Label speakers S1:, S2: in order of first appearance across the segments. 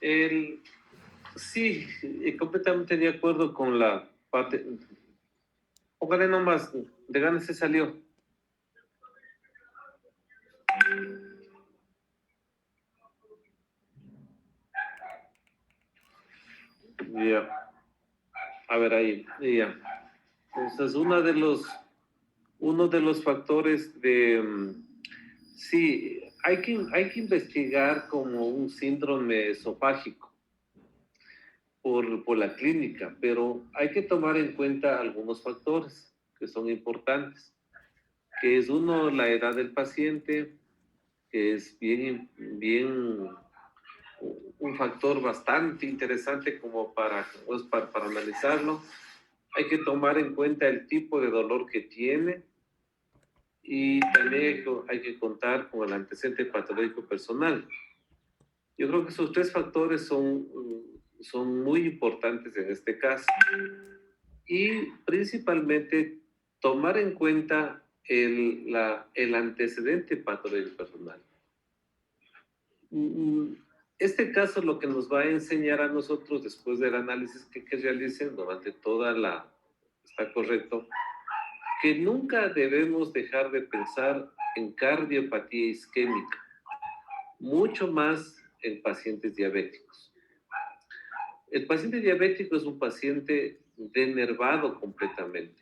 S1: El, sí, completamente de acuerdo con la parte. Ojalá nomás, de ganas se salió. Ya, a ver ahí, ya. Entonces, uno de los factores de, sí, hay que investigar como un síndrome esofágico por la clínica, pero hay que tomar en cuenta algunos factores que son importantes, que es uno, la edad del paciente, que es bien un factor bastante interesante como para analizarlo. Hay que tomar en cuenta el tipo de dolor que tiene y también hay que contar con el antecedente patológico personal. Yo creo que esos tres factores son muy importantes en este caso. Y principalmente tomar en cuenta el antecedente patológico personal. Este caso lo que nos va a enseñar a nosotros después del análisis que realicen durante toda la... Está correcto, que nunca debemos dejar de pensar en cardiopatía isquémica, mucho más en pacientes diabéticos. El paciente diabético es un paciente denervado completamente,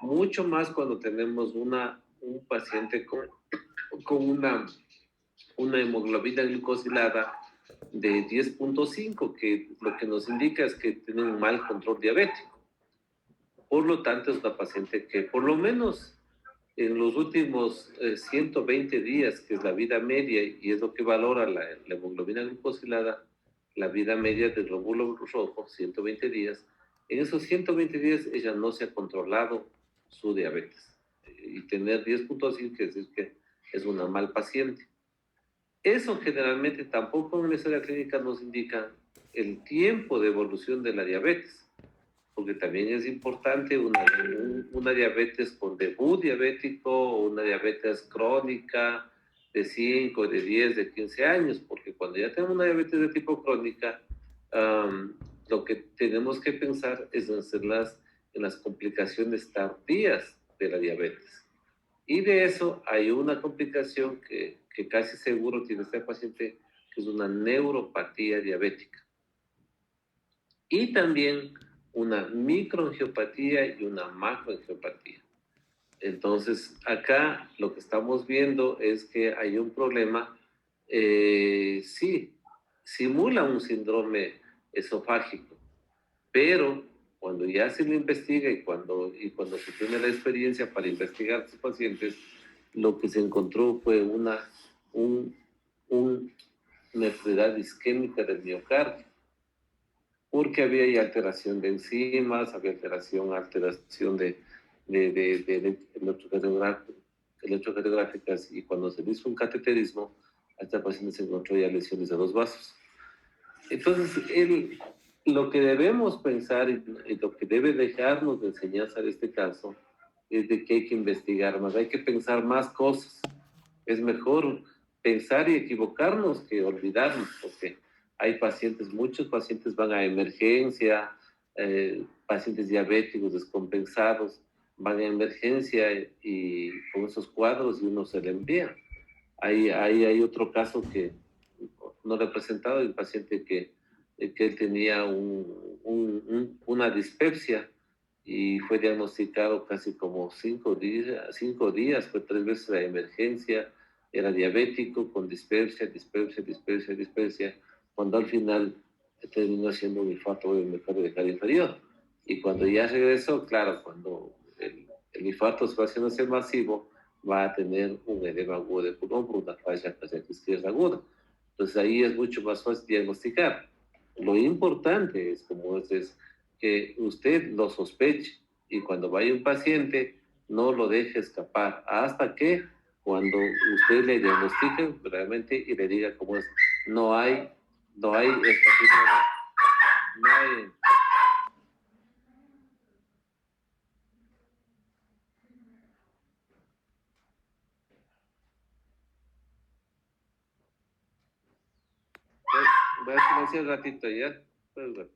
S1: mucho más cuando tenemos un paciente con una hemoglobina glucosilada de 10.5, que lo que nos indica es que tiene un mal control diabético. Por lo tanto, es una paciente que por lo menos en los últimos 120 días, que es la vida media y es lo que valora la hemoglobina glucosilada, la vida media del glóbulo rojo, 120 días, en esos 120 días ella no se ha controlado su diabetes. Y tener 10.5 quiere decir que es una mal paciente. Eso generalmente tampoco en la historia clínica nos indica el tiempo de evolución de la diabetes, porque también es importante una diabetes con debut diabético o una diabetes crónica de 5, de 10, de 15 años, porque cuando ya tenemos una diabetes de tipo crónica, lo que tenemos que pensar es en las complicaciones tardías de la diabetes. Y de eso hay una complicación que casi seguro tiene este paciente, que es una neuropatía diabética. Y también una microangiopatía y una macroangiopatía. Entonces, acá lo que estamos viendo es que hay un problema, sí, simula un síndrome esofágico, pero cuando ya se lo investiga y cuando se tiene la experiencia para investigar a estos pacientes, lo que se encontró fue un, una enfermedad isquémica del miocardio, porque había ahí alteración de enzimas, había alteración de electrocardiográficas, y cuando se hizo un cateterismo, a esta paciente se encontró ya lesiones de los vasos. Entonces, lo que debemos pensar y lo que debe dejarnos de enseñanza de este caso es de que hay que investigar más, hay que pensar más cosas. Es mejor pensar y equivocarnos que olvidarnos, porque hay pacientes, muchos pacientes van a emergencia, pacientes diabéticos descompensados van a emergencia y con esos cuadros y uno se le envía. Hay otro caso que no le he presentado, el paciente que él tenía una dispepsia y fue diagnosticado casi como 5 días, fue 3 veces a emergencia, era diabético con dispepsia, cuando al final terminó siendo un infarto del miocardio inferior. Y cuando ya regresó, claro, cuando el infarto se va haciendo ser masivo, va a tener un edema agudo de pulmón por una falla cardíaca izquierda aguda. Entonces ahí es mucho más fácil diagnosticar. Lo importante es, como es que usted lo sospeche y cuando vaya un paciente no lo deje escapar hasta que cuando usted le diagnostique realmente y le diga cómo es. No hay esta no hay. Voy a silenciar un ratito ya. Pues bueno.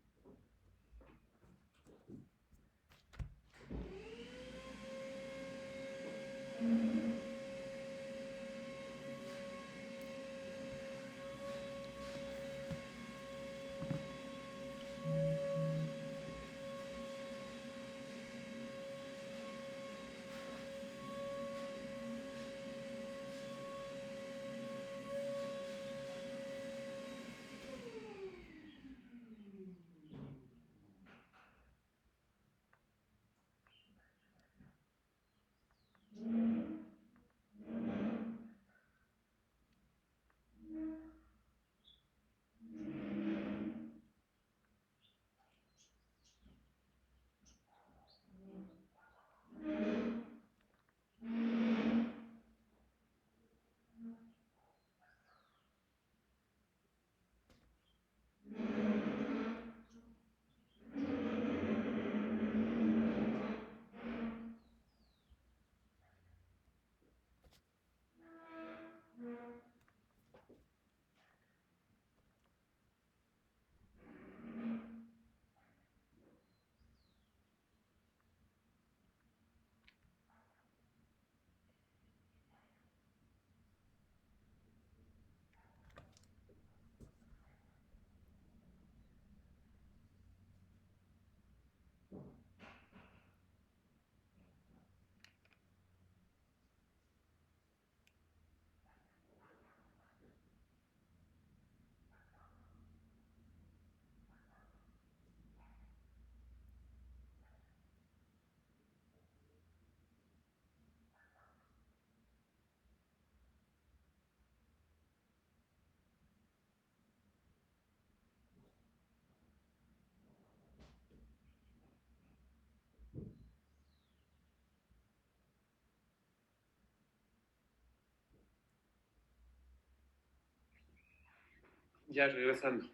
S1: Ya regresando.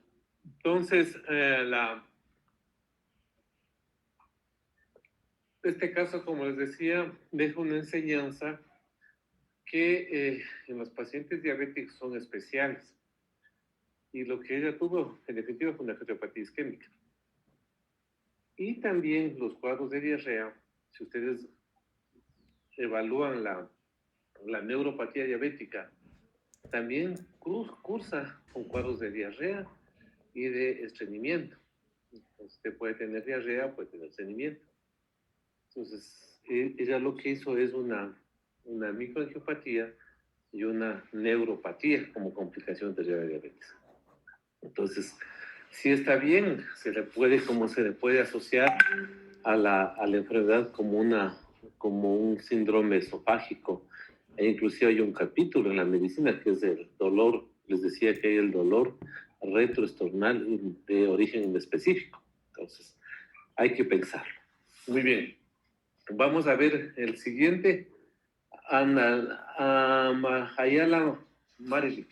S1: Entonces, este caso, como les decía, deja una enseñanza que en los pacientes diabéticos son especiales. Y lo que ella tuvo, en definitiva, fue una cardiopatía isquémica. Y también los cuadros de diarrea, si ustedes evalúan la neuropatía diabética, también cursa con cuadros de diarrea y de estreñimiento. Usted puede tener diarrea, puede tener estreñimiento. Entonces, ella lo que hizo es una microangiopatía y una neuropatía como complicación de la diabetes. Entonces, sí está bien, como se le puede asociar a la enfermedad como un síndrome esofágico. E inclusive hay un capítulo en la medicina que es el dolor, les decía que hay el dolor retroesternal de origen inespecífico. Entonces, hay que pensarlo. Muy bien. Vamos a ver el siguiente. Hayala Marili.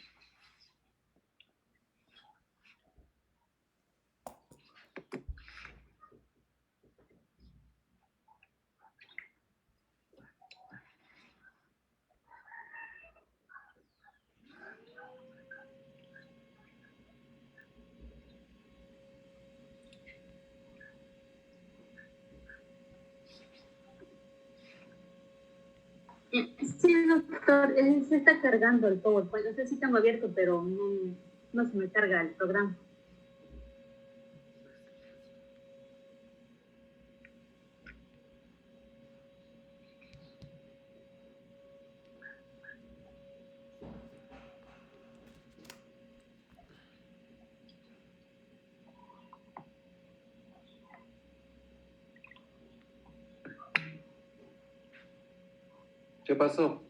S2: Sí, doctor, se está cargando el PowerPoint. No sé si tengo abierto, pero no se me carga el programa.
S1: ¿Qué pasó?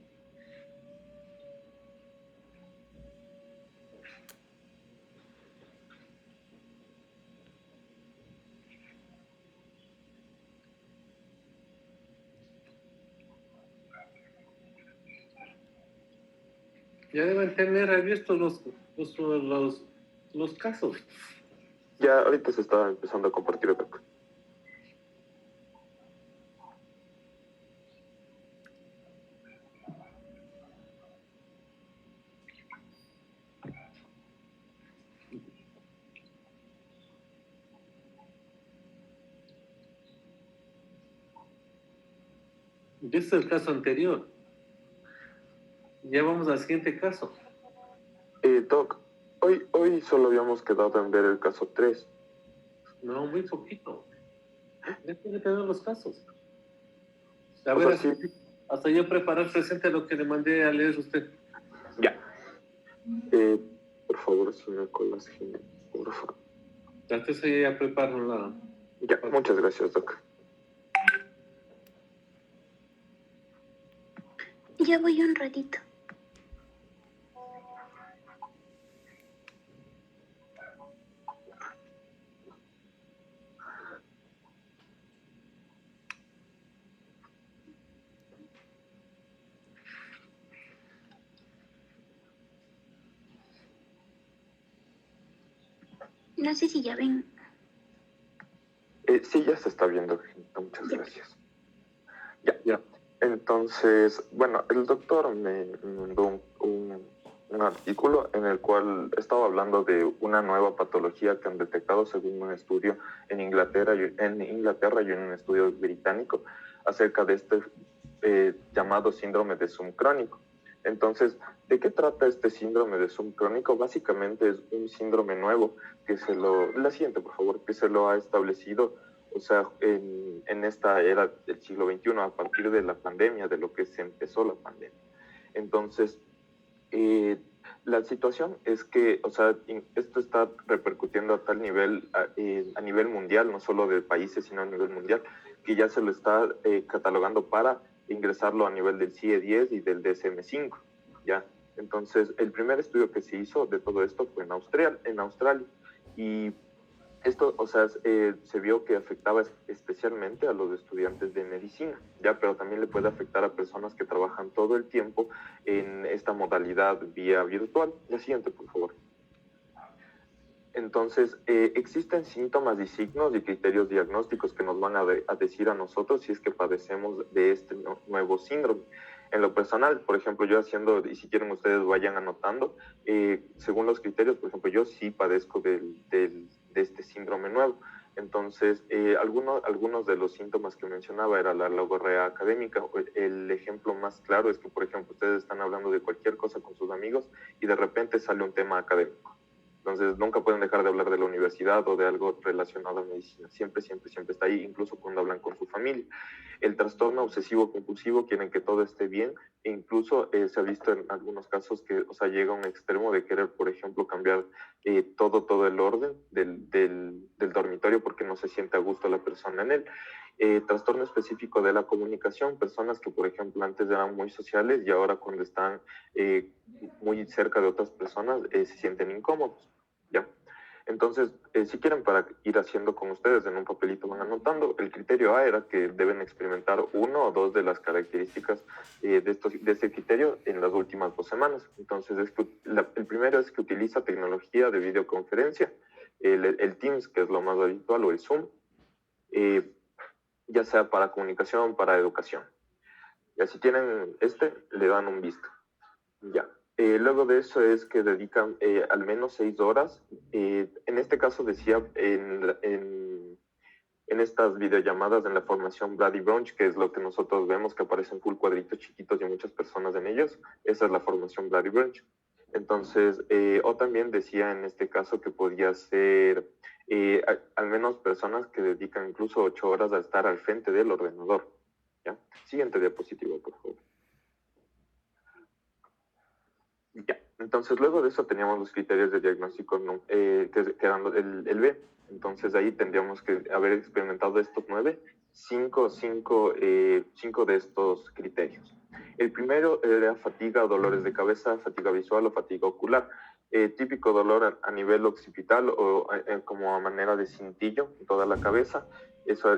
S1: Ya deben tener abiertos los casos.
S3: Ya ahorita se está empezando a compartir acá.
S1: Este es el caso anterior. Ya vamos al siguiente caso.
S3: Doc, hoy solo habíamos quedado en ver el caso 3.
S1: No, muy poquito. Ya tiene que ver los casos. A
S3: O
S1: ver,
S3: sea,
S1: hasta,
S3: sí.
S1: hasta yo preparar presente lo que le mandé a leer usted.
S3: Ya. Por favor, si me colas, Jimmy, por favor.
S1: Antes ya preparo la...
S3: Ya, muchas gracias, Doc.
S4: Ya voy un ratito. No sé si ya ven.
S3: Sí, ya se está viendo, Jimmy. Muchas gracias.
S1: Ya.
S3: Entonces, bueno, el doctor me mandó un artículo en el cual estaba hablando de una nueva patología que han detectado según un estudio en Inglaterra y en un estudio británico acerca de este llamado síndrome de Zoom crónico. Entonces, ¿de qué trata este síndrome de Zoom crónico? Básicamente es un síndrome nuevo la siguiente, por favor, que se lo ha establecido, o sea, en esta era del siglo XXI, a partir de la pandemia, de lo que se empezó la pandemia. Entonces, la situación es que, o sea, esto está repercutiendo a tal nivel, a nivel mundial, no solo de países, sino a nivel mundial, que ya se lo está catalogando para ingresarlo a nivel del CIE-10 y del DSM-5, ¿ya? Entonces, el primer estudio que se hizo de todo esto fue en Australia, y esto, o sea, se vio que afectaba especialmente a los estudiantes de medicina, ya, pero también le puede afectar a personas que trabajan todo el tiempo en esta modalidad vía virtual. La siguiente, por favor. Entonces, existen síntomas y signos y criterios diagnósticos que nos van a decir a nosotros si es que padecemos de este nuevo síndrome. En lo personal, por ejemplo, yo haciendo, y si quieren ustedes vayan anotando, según los criterios, por ejemplo, yo sí padezco de este síndrome nuevo. Entonces, algunos de los síntomas que mencionaba era la logorrea académica. El ejemplo más claro es que, por ejemplo, ustedes están hablando de cualquier cosa con sus amigos y de repente sale un tema académico. Entonces, nunca pueden dejar de hablar de la universidad o de algo relacionado a medicina. Siempre está ahí, incluso cuando hablan con su familia. El trastorno obsesivo compulsivo, quieren que todo esté bien, e incluso se ha visto en algunos casos que, o sea, llega a un extremo de querer, por ejemplo, cambiar todo el orden del dormitorio porque no se siente a gusto la persona en él. Trastorno específico de la comunicación, personas que, por ejemplo, antes eran muy sociales y ahora cuando están muy cerca de otras personas se sienten incómodos, ¿ya? Entonces, si quieren, para ir haciendo con ustedes en un papelito van anotando, el criterio A era que deben experimentar 1 o 2 de las características de este criterio en las últimas 2 semanas. Entonces, el primero es que utiliza tecnología de videoconferencia, el Teams, que es lo más habitual, o el Zoom, ya sea para comunicación, para educación. Ya si tienen le dan un visto. Ya. Luego de eso es que dedican al menos 6 horas. En este caso decía en estas videollamadas en la formación Brady Bunch, que es lo que nosotros vemos que aparecen full cuadritos chiquitos y muchas personas en ellos. Esa es la formación Brady Bunch. Entonces, o también decía en este caso que podía ser al menos personas que dedican incluso 8 horas a estar al frente del ordenador. ¿Ya? Siguiente diapositiva, por favor. Ya, entonces luego de eso teníamos los criterios de diagnóstico que eran el B. Entonces ahí tendríamos que haber experimentado estos 9, 5 de estos criterios. El primero era fatiga o dolores de cabeza, fatiga visual o fatiga ocular. Típico dolor a nivel occipital o como a manera de cintillo en toda la cabeza. Eso,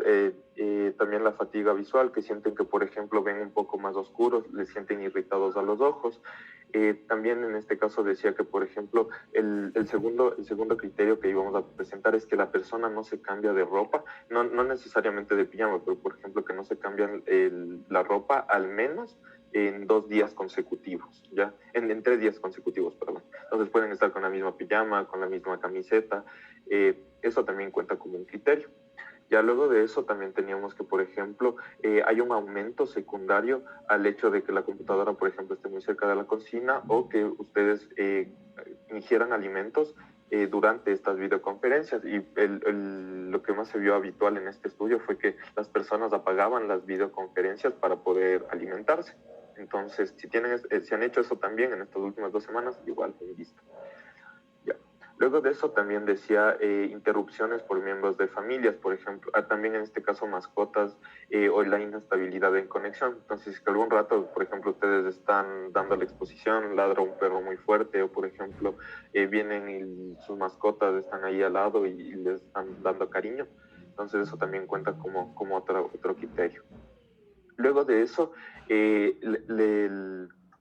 S3: también la fatiga visual, que sienten que, por ejemplo, ven un poco más oscuros, les sienten irritados a los ojos. También en este caso decía que, por ejemplo, el segundo criterio que íbamos a presentar es que la persona no se cambia de ropa, no necesariamente de pijama, pero por ejemplo que no se cambian la ropa al menos en 2 días consecutivos, ¿ya? En 3 días consecutivos, perdón. Entonces pueden estar con la misma pijama, con la misma camiseta, eso también cuenta como un criterio. Ya luego de eso también teníamos que, por ejemplo, hay un aumento secundario al hecho de que la computadora, por ejemplo, esté muy cerca de la cocina o que ustedes ingieran alimentos durante estas videoconferencias. Y lo que más se vio habitual en este estudio fue que las personas apagaban las videoconferencias para poder alimentarse. Entonces, si han hecho eso también en estas últimas 2 semanas, igual han visto. Ya. Luego de eso también decía interrupciones por miembros de familias, por ejemplo, también en este caso mascotas o la inestabilidad en conexión. Entonces, si algún rato, por ejemplo, ustedes están dando la exposición, ladra un perro muy fuerte o, por ejemplo, vienen y sus mascotas están ahí al lado y les están dando cariño, entonces eso también cuenta como otro criterio. Luego de eso,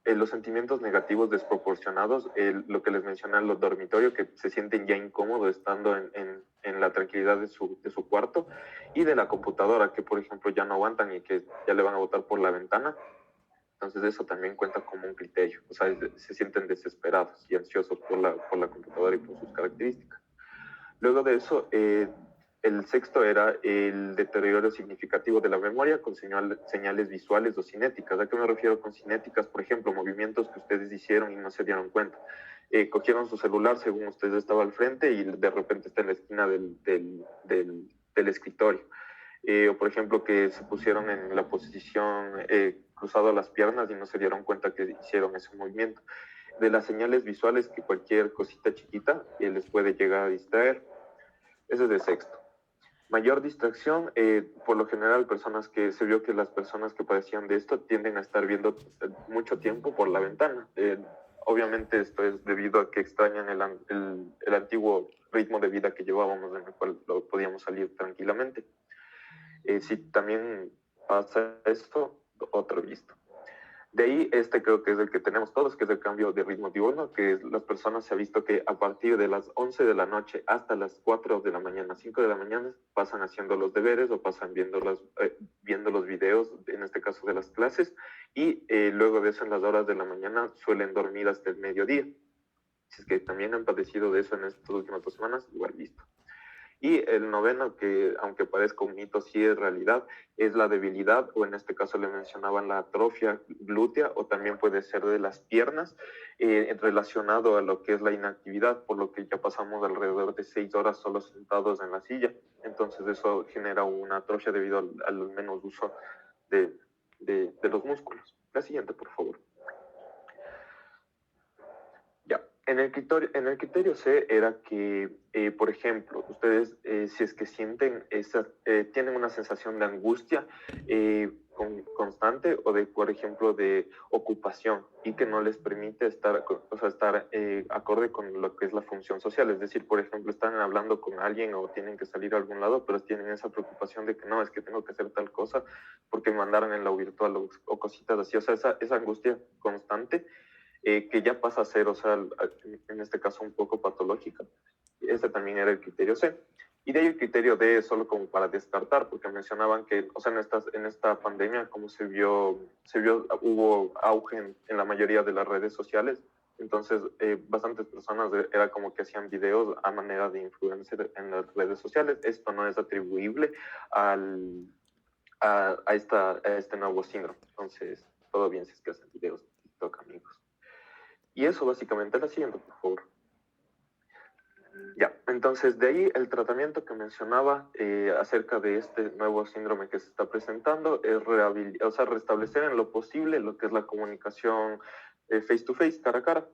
S3: los sentimientos negativos desproporcionados, lo que les mencionan los dormitorios, que se sienten ya incómodos estando en la tranquilidad de su cuarto, y de la computadora, que por ejemplo ya no aguantan y que ya le van a botar por la ventana. Entonces eso también cuenta como un criterio, o sea, se sienten desesperados y ansiosos por la computadora y por sus características. Luego de eso, el sexto era el deterioro significativo de la memoria con señales visuales o cinéticas. ¿A qué me refiero con cinéticas? Por ejemplo, movimientos que ustedes hicieron y no se dieron cuenta. Cogieron su celular según usted estaba al frente y de repente está en la esquina del escritorio. O por ejemplo, que se pusieron en la posición cruzado las piernas y no se dieron cuenta que hicieron ese movimiento. De las señales visuales, que cualquier cosita chiquita les puede llegar a distraer. Ese es de sexto. Mayor distracción, por lo general se vio que las personas que padecían de esto tienden a estar viendo mucho tiempo por la ventana. Obviamente esto es debido a que extrañan el antiguo ritmo de vida que llevábamos, en el cual podíamos salir tranquilamente. Si también pasa esto, otro visto. De ahí, creo que es el que tenemos todos, que es el cambio de ritmo diurno, que las personas se ha visto que a partir de las 11 de la noche hasta las 4 de la mañana, 5 de la mañana, pasan haciendo los deberes o pasan viendo los videos, en este caso de las clases, y luego de eso en las horas de la mañana suelen dormir hasta el mediodía. Si es que también han padecido de eso en estas últimas 2 semanas, igual visto. Y el noveno, que aunque parezca un mito, sí es realidad, es la debilidad, o en este caso le mencionaban la atrofia glútea, o también puede ser de las piernas, relacionado a lo que es la inactividad, por lo que ya pasamos alrededor de 6 horas solo sentados en la silla. Entonces eso genera una atrofia debido al menos uso de los músculos. La siguiente, por favor. Ya, en el criterio C era que, por ejemplo, ustedes si es que sienten tienen una sensación de angustia constante o de, por ejemplo, de ocupación y que no les permite estar acorde con lo que es la función social. Es decir, por ejemplo, están hablando con alguien o tienen que salir a algún lado, pero tienen esa preocupación de que no, es que tengo que hacer tal cosa porque me mandaron en lo virtual o cositas así. O sea, esa angustia constante que ya pasa a ser, o sea, en este caso un poco patológica. Este también era el criterio C. Y de ahí el criterio D, solo como para descartar, porque mencionaban que, o sea, en esta pandemia, como hubo auge en la mayoría de las redes sociales, entonces bastantes personas era como que hacían videos a manera de influencer en las redes sociales. Esto no es atribuible a este nuevo síndrome. Entonces, todo bien si es que hacen videos de TikTok, amigos. Y eso básicamente. La siguiente, por favor. Ya, entonces de ahí el tratamiento que mencionaba acerca de este nuevo síndrome que se está presentando es restablecer en lo posible lo que es la comunicación face to face, cara a cara,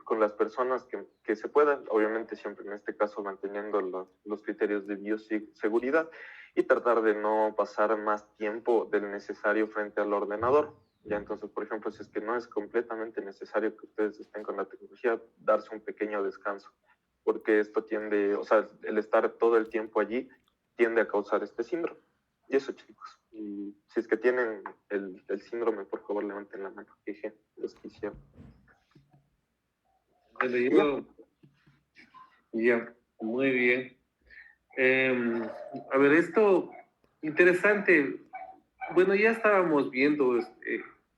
S3: con las personas que se puedan, obviamente siempre en este caso manteniendo los criterios de bioseguridad y tratar de no pasar más tiempo del necesario frente al ordenador. Ya, entonces, por ejemplo, si es que no es completamente necesario que ustedes estén con la tecnología, darse un pequeño descanso, porque esto tiende, o sea, el estar todo el tiempo allí tiende a causar este síndrome. Y eso, chicos. Y si es que tienen el síndrome, por favor, levanten la mano. Dije, los que hicieron.
S1: Ya, muy bien. A ver, esto, interesante. Bueno, ya estábamos viendo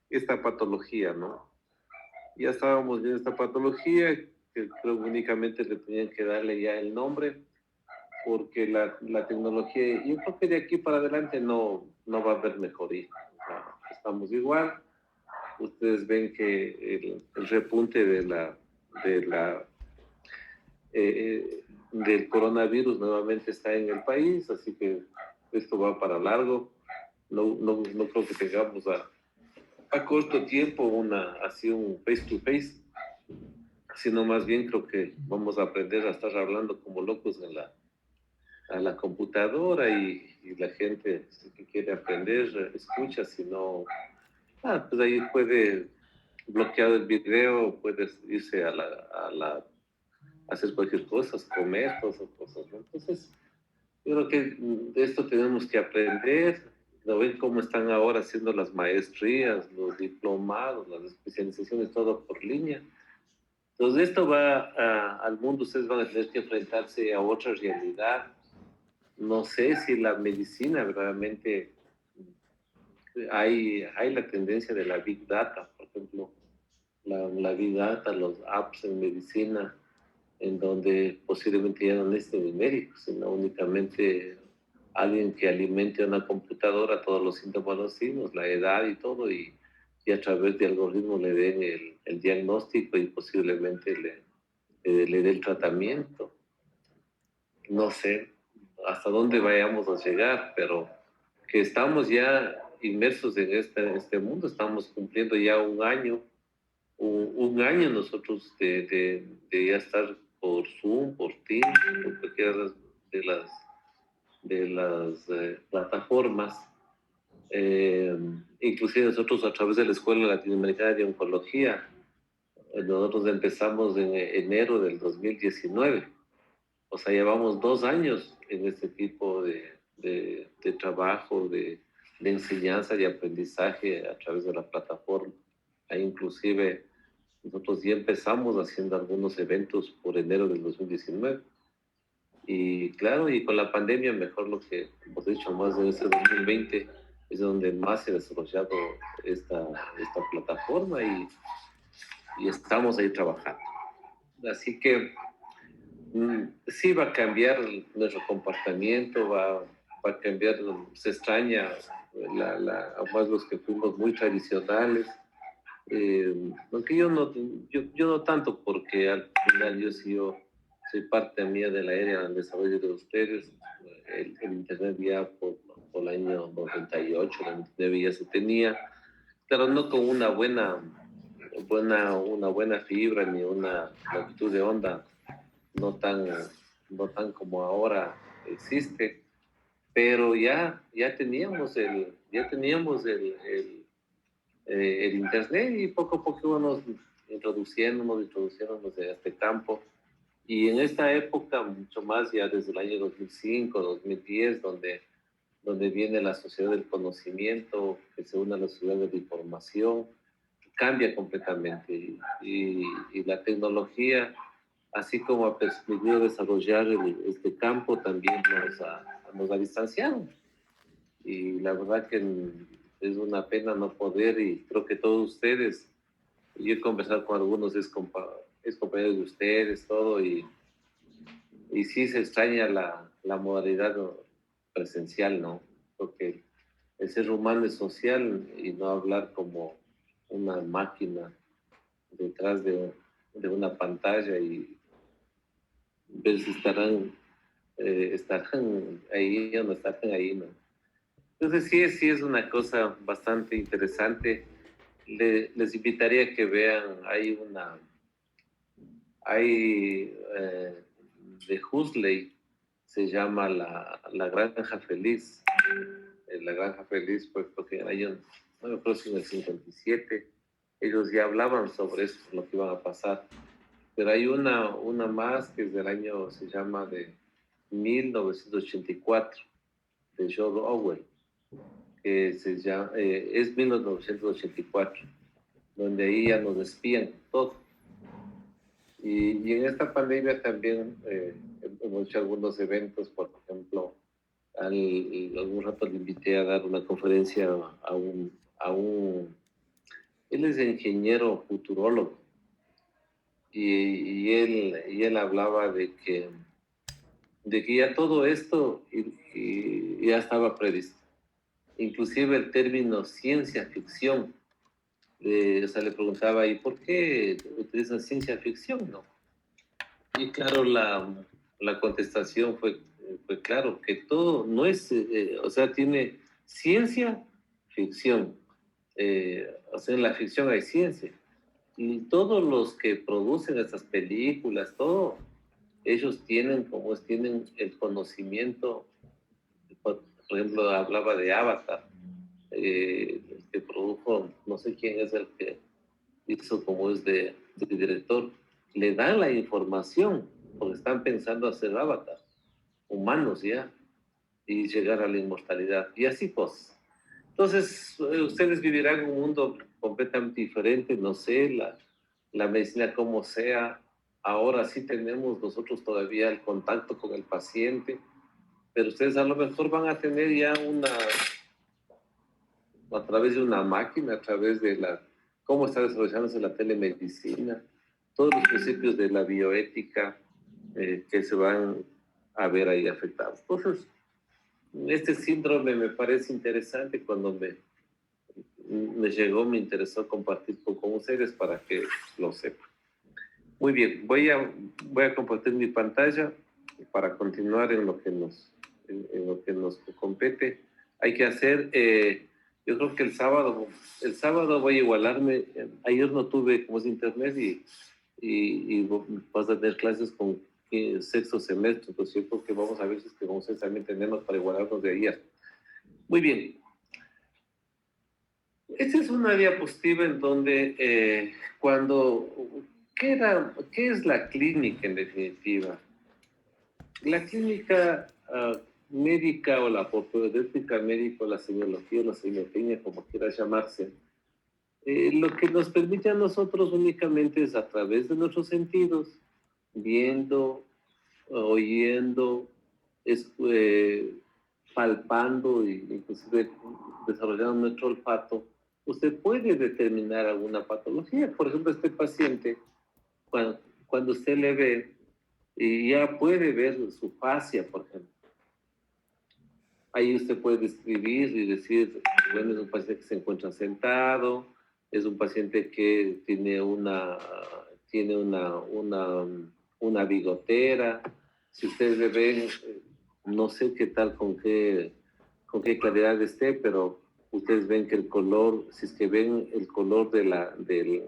S1: esta patología, ¿no? Ya estábamos viendo esta patología, que creo que únicamente le tenían que darle ya el nombre. porque la tecnología, yo creo que de aquí para adelante no va a haber mejoría. O sea, estamos igual. Ustedes ven que el repunte de la del coronavirus nuevamente está en el país, así que esto va para largo. No creo que tengamos a corto tiempo así un face to face, sino más bien creo que vamos a aprender a estar hablando como locos a la computadora y la gente si que quiere aprender escucha, si no, pues ahí puede bloquear el video, puedes irse hacer cualquier cosa, comer, todas esas cosas, ¿no? Entonces, yo creo que de esto tenemos que aprender. ¿No ven cómo están ahora haciendo las maestrías, los diplomados, las especializaciones, todo por línea? Entonces, esto va al mundo, ustedes van a tener que enfrentarse a otra realidad. No sé si la medicina verdaderamente hay la tendencia de la Big Data, por ejemplo, la Big Data, los apps en medicina, en donde posiblemente ya no necesiten médicos, sino únicamente alguien que alimente una computadora todos los síntomas de los signos, la edad y todo, y a través de algoritmos le den el diagnóstico y posiblemente le dé el tratamiento. No sé hasta dónde vayamos a llegar, pero que estamos ya inmersos en este mundo, estamos cumpliendo ya un año nosotros de ya estar por Zoom, por Teams, por cualquiera de las plataformas. Inclusive nosotros a través de la Escuela Latinoamericana de Oncología, nosotros empezamos en enero del 2019. O sea, llevamos 2 años en este tipo de trabajo, de enseñanza y aprendizaje a través de la plataforma. Ahí inclusive nosotros ya empezamos haciendo algunos eventos por enero del 2019. Y claro, y con la pandemia, mejor lo que hemos hecho más en este 2020, es donde más se ha desarrollado esta plataforma y estamos ahí trabajando. Así que sí va a cambiar nuestro comportamiento, va a cambiar, se extraña más los que fuimos muy tradicionales. Aunque yo no tanto, porque al final yo soy parte mía de la área del desarrollo de ustedes. El internet ya por el año 98, 99 ya se tenía, claro, no con una buena fibra ni una longitud de onda no tan como ahora existe, pero ya teníamos el internet y poco a poco íbamos introduciéndonos en este campo. Y en esta época, mucho más ya desde el año 2005, 2010, donde viene la sociedad del conocimiento, que se une a la sociedad de la información, cambia completamente. Y la tecnología, así como ha permitido desarrollar este campo, también nos ha distanciado. Y la verdad que es una pena no poder, y creo que todos ustedes, yo he conversado con algunos ex compañeros de ustedes, todo, y sí se extraña la modalidad presencial, ¿no? Porque el ser humano es social y no hablar como una máquina detrás de una pantalla y ver si estarán ahí o no estarán ahí, ¿no? Entonces sí es una cosa bastante interesante. Les invitaría a que vean, de Huxley, se llama la Granja Feliz. La Granja Feliz, pues, porque en el año, no me acuerdo si en el 57, ellos ya hablaban sobre eso, lo que iba a pasar. Pero hay una más que es del año, se llama de 1984, de George Orwell, que es 1984, donde ahí ya nos espían todo. Y en esta pandemia también hemos hecho algunos eventos, por ejemplo, algún rato le invité a dar una conferencia él es ingeniero futurólogo, y él hablaba de que de que ya todo esto ya estaba previsto. Inclusive el término ciencia ficción, o sea, le preguntaba, ¿y por qué utilizan ciencia ficción? No. Y claro, la contestación fue claro, que todo no es, o sea, tiene ciencia ficción. O sea, en la ficción hay ciencia. Y todos los que producen estas películas, todo, ellos tienen, tienen el conocimiento. Por ejemplo, hablaba de Avatar, que produjo, no sé quién es el que hizo como es de director, le dan la información, porque están pensando hacer Avatar, humanos ya, y llegar a la inmortalidad, y así pues. Entonces, ustedes vivirán en un mundo completamente diferente, no sé, la medicina como sea. Ahora sí tenemos nosotros todavía el contacto con el paciente, pero ustedes a lo mejor van a tener ya a través de una máquina, a través de cómo está desarrollándose la telemedicina, todos los principios de la bioética que se van a ver ahí afectados. Entonces, este síndrome me parece interesante. Cuando me llegó, me interesó compartir con ustedes para que lo sepan. Muy bien, voy a compartir mi pantalla para continuar en lo que nos compete. Hay que hacer, yo creo que el sábado voy a igualarme. Ayer no tuve como es internet y vas a tener clases con sexto semestre, pues yo creo que vamos a ver si es que vamos a también tenemos para igualarnos de ayer. Muy bien. Esta es una diapositiva en donde ¿qué es la clínica en definitiva? La clínica médica o la propedéutica médica, la semiología, la semiotecnia, como quiera llamarse, lo que nos permite a nosotros únicamente es a través de nuestros sentidos, viendo, oyendo, palpando e inclusive desarrollando nuestro olfato, usted puede determinar alguna patología. Por ejemplo, este paciente, cuando usted le ve, y ya puede ver su fascia, por ejemplo. Ahí usted puede describir y decir, bueno, es un paciente que se encuentra sentado, es un paciente que tiene una bigotera. Si ustedes le ven, no sé qué tal, con qué claridad esté, pero ustedes ven que el color, si es que ven el color del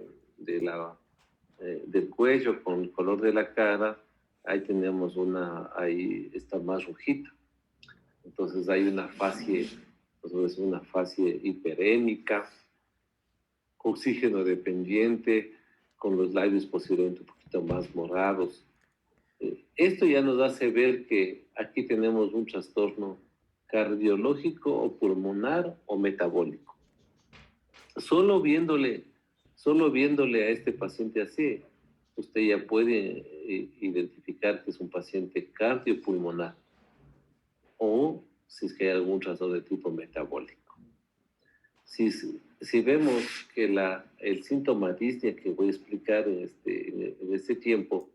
S1: cuello con el color de la cara, ahí tenemos ahí está más rojita. Entonces hay una fascia hiperémica, oxígeno dependiente, con los labios posiblemente un poquito más morados. Esto ya nos hace ver que aquí tenemos un trastorno cardiológico o pulmonar o metabólico. Solo viéndole a este paciente así, usted ya puede identificar que es un paciente cardiopulmonar o si es que hay algún trastorno de tipo metabólico. Si vemos que el síntoma disnea que voy a explicar en este tiempo,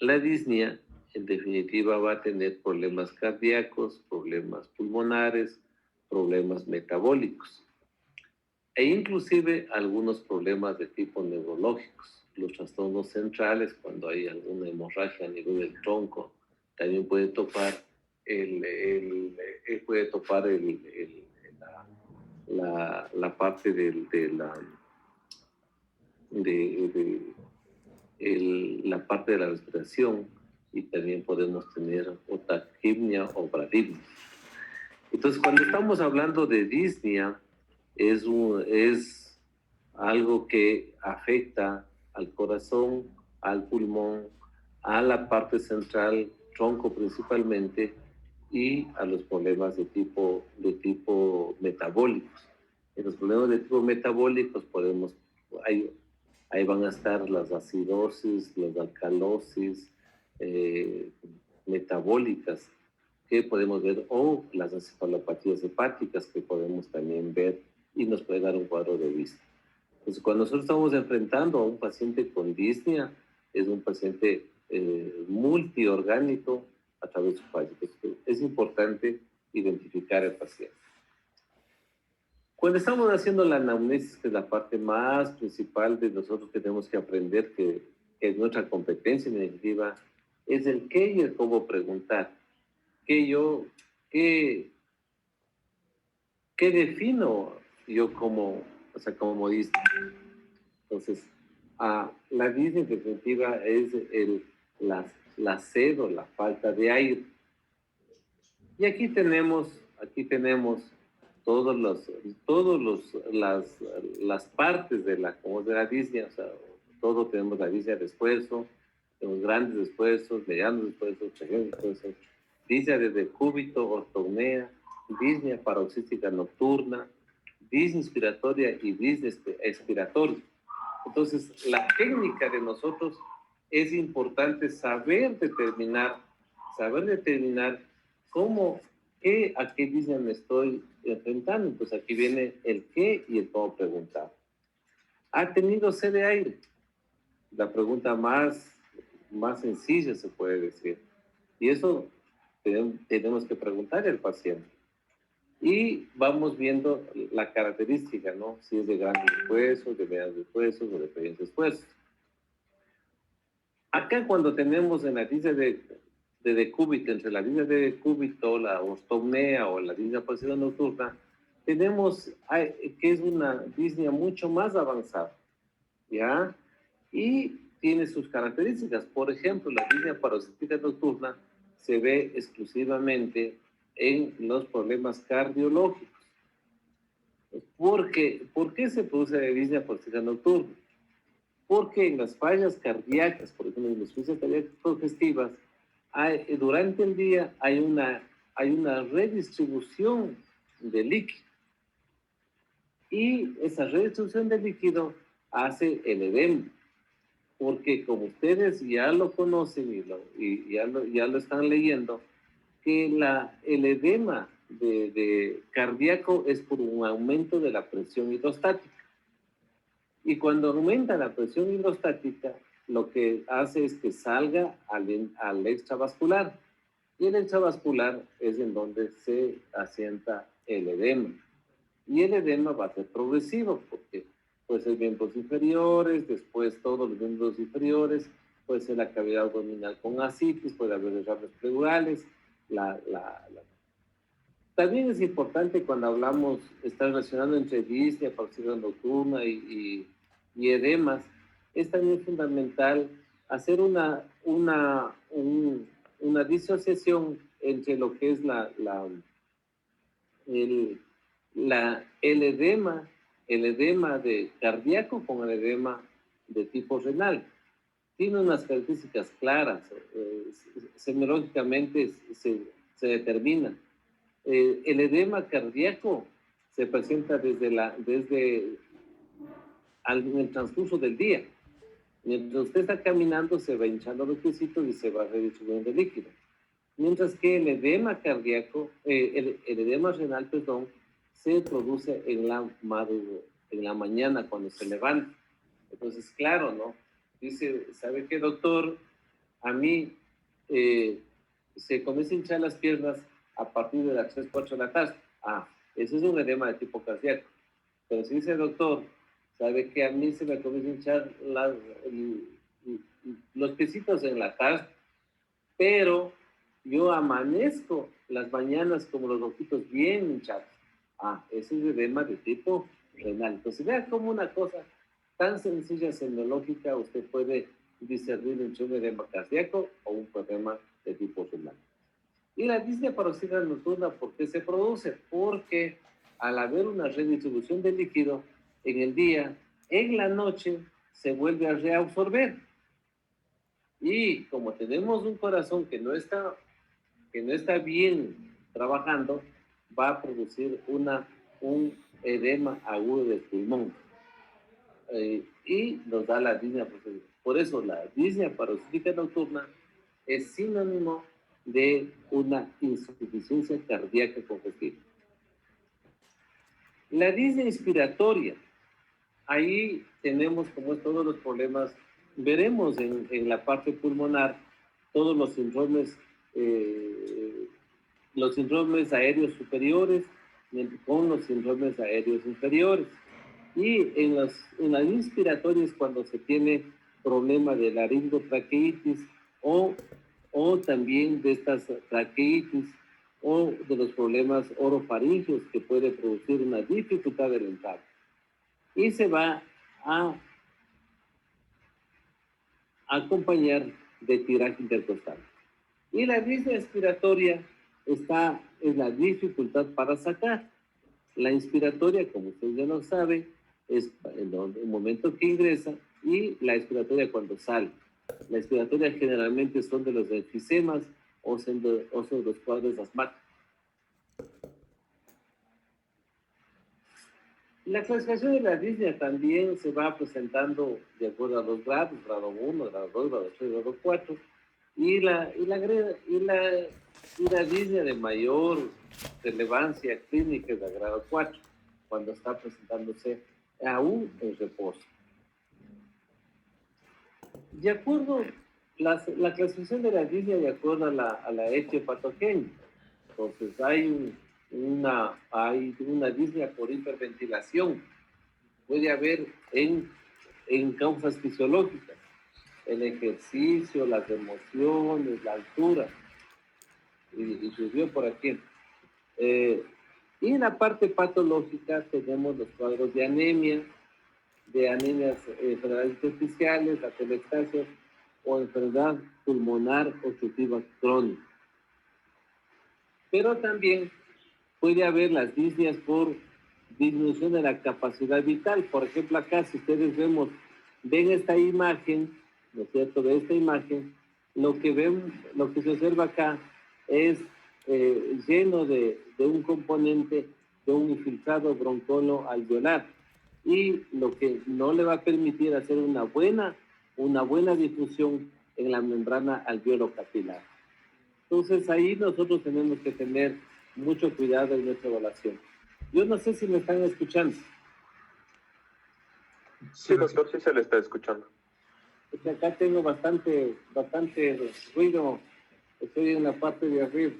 S1: la disnea en definitiva va a tener problemas cardíacos, problemas pulmonares, problemas metabólicos e inclusive algunos problemas de tipo neurológicos. Los trastornos centrales, cuando hay alguna hemorragia a nivel del tronco, también puede topar la parte la parte de la respiración, y también podemos tener otacipnia o bradipnia. Entonces, cuando estamos hablando de disnea, es algo que afecta al corazón, al pulmón, a la parte central, tronco principalmente, y a los problemas de tipo metabólicos. En los problemas de tipo metabólicos ahí van a estar las acidosis, las alcalosis metabólicas que podemos ver, o las encefalopatías hepáticas que podemos también ver, y nos puede dar un cuadro de vista. Entonces, cuando nosotros estamos enfrentando a un paciente con disnea, es un paciente multiorgánico a través de su fallo. Es importante identificar al paciente. Cuando estamos haciendo la anamnesis, que es la parte más principal de nosotros que tenemos que aprender, que es nuestra competencia en definitiva, es el qué y el cómo preguntar. ¿Qué defino yo como modista? Entonces, la disnea en definitiva es la sed o la falta de aire. Y aquí tenemos las partes de la disnea, o sea, todo tenemos la disnea de esfuerzo, tenemos grandes esfuerzos, medianos esfuerzos, pequeños esfuerzos, disnea de decúbito, ortognea, disnea paroxística nocturna, disnea inspiratoria y disnea expiratoria. Entonces, la técnica de nosotros es importante saber determinar a qué disnea me estoy enfrentando. Pues aquí viene el qué y el cómo preguntar. ¿Ha tenido sed de aire? La pregunta más sencilla se puede decir. Y eso tenemos que preguntarle al paciente. Y vamos viendo la característica, ¿no? Si es de grandes esfuerzos, de medianos esfuerzos o de pequeños esfuerzos. Acá cuando tenemos en la disnea de decúbito, entre la disnea de decúbito, la ortognea o la disnea paroxística nocturna, tenemos que es una disnea mucho más avanzada, ¿ya? Y tiene sus características. Por ejemplo, la disnea paroxística nocturna se ve exclusivamente en los problemas cardiológicos. ¿Por qué se produce la disnea paroxística nocturna? Porque en las fallas cardíacas, por ejemplo, en las fallas cardíacas congestivas, durante el día hay una redistribución de líquido. Y esa redistribución de líquido hace el edema. Porque como ustedes ya lo conocen y ya lo están leyendo, que el edema de cardíaco es por un aumento de la presión hidrostática. Y cuando aumenta la presión hidrostática, lo que hace es que salga al extravascular. Y el extravascular es en donde se asienta el edema. Y el edema va a ser progresivo, porque puede ser miembros inferiores, después todos los miembros inferiores, puede ser la cavidad abdominal con ascitis, puede haber derrames pleurales. También es importante cuando hablamos, está relacionando entre disnea, paroxística nocturna y edemas, es también fundamental hacer una disociación entre lo que es el edema de cardíaco con el edema de tipo renal. Tiene unas características claras, semiológicamente se determina. El edema cardíaco se presenta en el transcurso del día. Mientras usted está caminando, se va hinchando los piecitos y se va redistribuyendo el líquido. Mientras que el edema cardíaco, el edema renal, perdón, se produce en la mañana cuando se levanta. Entonces, claro, ¿no? Dice, ¿sabe qué, doctor? A mí se comienza a hinchar las piernas a partir de las 3, 4 de la tarde. Ese es un edema de tipo cardíaco. Pero si dice, doctor, ¿sabe que a mí se me comienza a hinchar los piecitos en la tarde? Pero yo amanezco las mañanas como los ojitos bien hinchados. Ese es edema de tipo renal. Entonces, vea como una cosa tan sencilla, semiológica, usted puede discernir entre un edema cardíaco o un problema de tipo renal. Y la disnea paroxística nocturna, ¿por qué se produce? Porque al haber una redistribución de líquido en el día, en la noche se vuelve a reabsorber. Y como tenemos un corazón que no está bien trabajando, va a producir un edema agudo del pulmón. Y nos da la disnea paroxística. Por eso la disnea paroxística nocturna es sinónimo de una insuficiencia cardíaca congestiva. La disnea inspiratoria, ahí tenemos como todos los problemas, veremos en la parte pulmonar todos los síndromes aéreos superiores con los síndromes aéreos inferiores. Y en las inspiratorias, cuando se tiene problema de laringotraqueitis o también de estas traqueitis o de los problemas orofaringeos que puede producir una dificultad del entrada. Y se va a acompañar de tiraje intercostal. Y la disnea expiratoria está en la dificultad para sacar. La inspiratoria, como usted ya lo sabe, es en el momento que ingresa, y la expiratoria cuando sale. La expiratoria generalmente son de los enfisemas o son de los cuadros asmáticos. La clasificación de la disnea también se va presentando de acuerdo a los grados, grado 1, grado 2, grado 3, grado 4, y la disnea de mayor relevancia clínica es la grado 4, cuando está presentándose aún en reposo. De acuerdo, la clasificación de la disnea de acuerdo a la etiopatogenia. Entonces hay una disnea por hiperventilación. Puede haber en causas fisiológicas, el ejercicio, las emociones, la altura, y subió por aquí. Y en la parte patológica tenemos los cuadros de anemias enfermedades intersticiales, atelectasia o enfermedad pulmonar obstructiva crónica. Pero también puede haber las disneas por disminución de la capacidad vital. Por ejemplo, acá, si ustedes ven esta imagen, ¿no es cierto? De esta imagen, lo que se observa acá es lleno de un componente de un infiltrado broncolo alveolar, y lo que no le va a permitir hacer una buena difusión en la membrana alveolo-capilar. Entonces ahí nosotros tenemos que tener mucho cuidado en nuestra evaluación. Yo no sé si me están escuchando.
S3: Sí, doctor, sí se le está escuchando.
S1: Porque acá tengo bastante ruido. Estoy en la parte de arriba.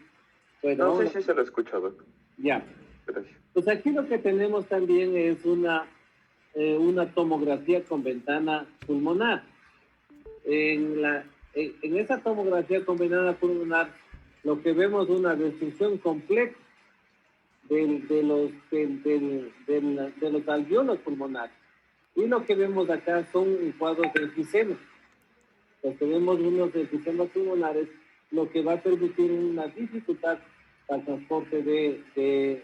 S1: Bueno,
S3: no, sí se lo escucha, doctor.
S1: Ya.
S3: Gracias.
S1: Pues aquí lo que tenemos también es una tomografía con ventana pulmonar. En esa tomografía con ventana pulmonar, lo que vemos es una destrucción completa de los alveolos pulmonares. Y lo que vemos acá son cuadros de enfisema. Entonces tenemos unos enfisemas pulmonares, lo que va a permitir una dificultad para el transporte de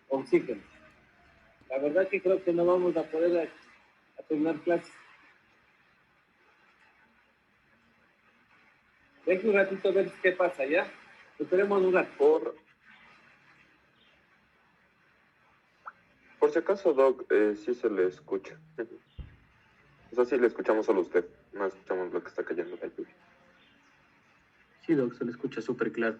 S1: oxígeno. La verdad que creo que no vamos a poder terminar clases. Deje un ratito a ver qué pasa, ¿ya? Esperemos un rato.
S3: Por si acaso, Doc, sí se le escucha. O sea, sí le escuchamos solo a usted, no escuchamos lo que está cayendo la lluvia.
S5: Sí, Doc, se le escucha súper claro.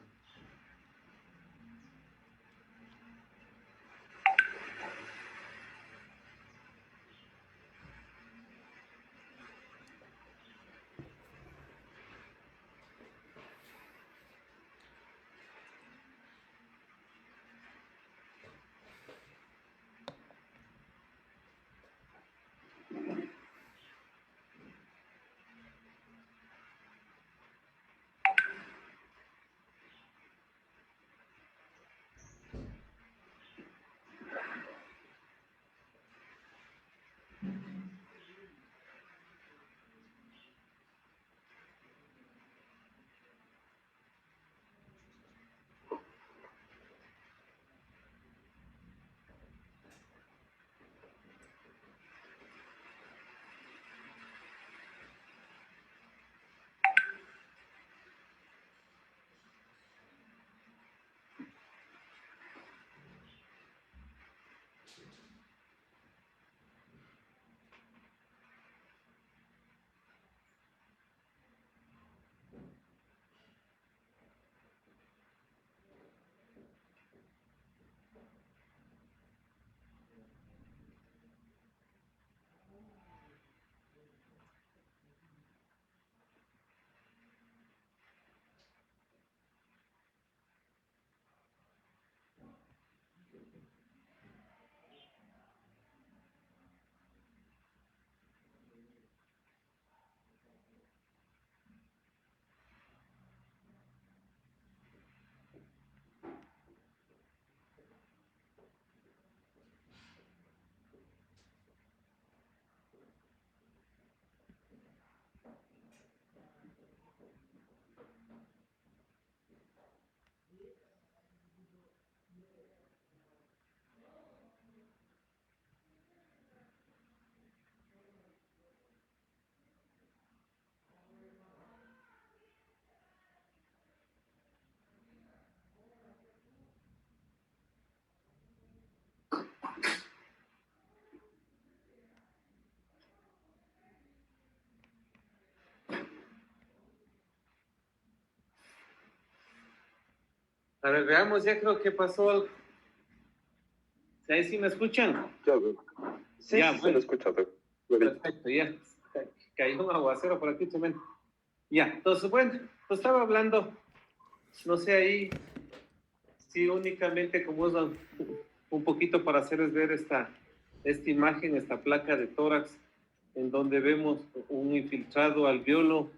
S1: A ver, veamos, ya creo que pasó algo. ¿Ahí sí me escuchan?
S3: Ya veo. Sí,
S1: Ya,
S3: sí, se
S1: bueno.
S3: lo escucha, doctor. Clarito.
S1: Perfecto, ya. Cayó un aguacero por aquí también. Ya, entonces, bueno, pues estaba hablando, no sé ahí, si únicamente como es un poquito para hacerles ver esta imagen, esta placa de tórax, en donde vemos un infiltrado alveolar,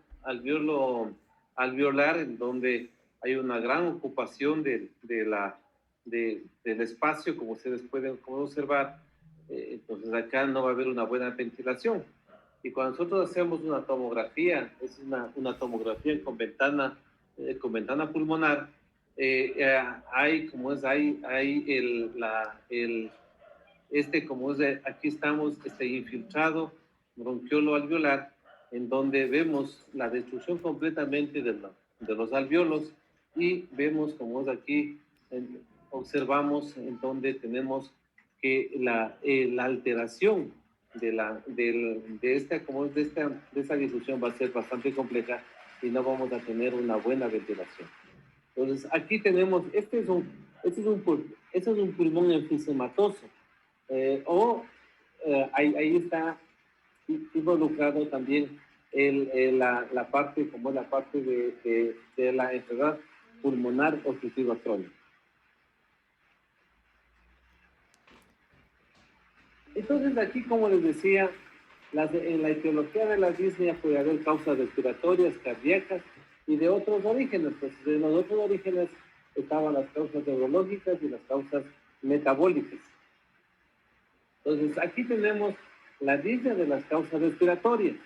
S1: en donde hay una gran ocupación del espacio, como ustedes pueden observar. Entonces acá no va a haber una buena ventilación. Y cuando nosotros hacemos una tomografía, es una tomografía con ventana pulmonar, hay como es, hay como es aquí estamos, infiltrado bronquiolo alveolar, en donde vemos la destrucción completamente de los alveolos y vemos como es aquí, observamos en donde tenemos que la alteración de esta difusión va a ser bastante compleja y no vamos a tener una buena ventilación. Entonces, aquí tenemos, este es un pulmón enfisematoso, ahí está involucrado también la parte, como es la parte de la enfermedad pulmonar obstructiva crónica. Entonces, aquí, como les decía, en la etiología de la disnea puede haber causas respiratorias, cardíacas y de otros orígenes. Pues de los otros orígenes estaban las causas neurológicas y las causas metabólicas. Entonces, aquí tenemos la disnea de las causas respiratorias.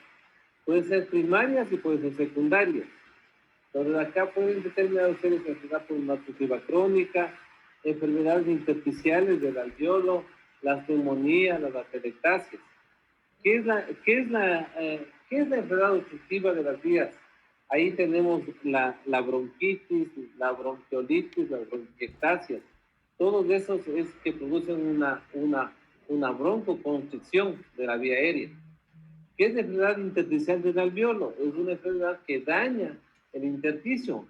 S1: Pueden ser primarias y pueden ser secundarias. Entonces, acá pueden determinar ustedes enfermedad pulmonar obstructiva crónica, enfermedades intersticiales del alveolo, las neumonías, las atelectasias. ¿Qué es la enfermedad obstructiva de las vías? Ahí tenemos la bronquitis, la bronquiolitis, las bronquiectasias. Todos esos es que producen una broncoconstricción de la vía aérea. ¿Qué es la enfermedad intersticial del alveolo? Es una enfermedad que daña el intersticio.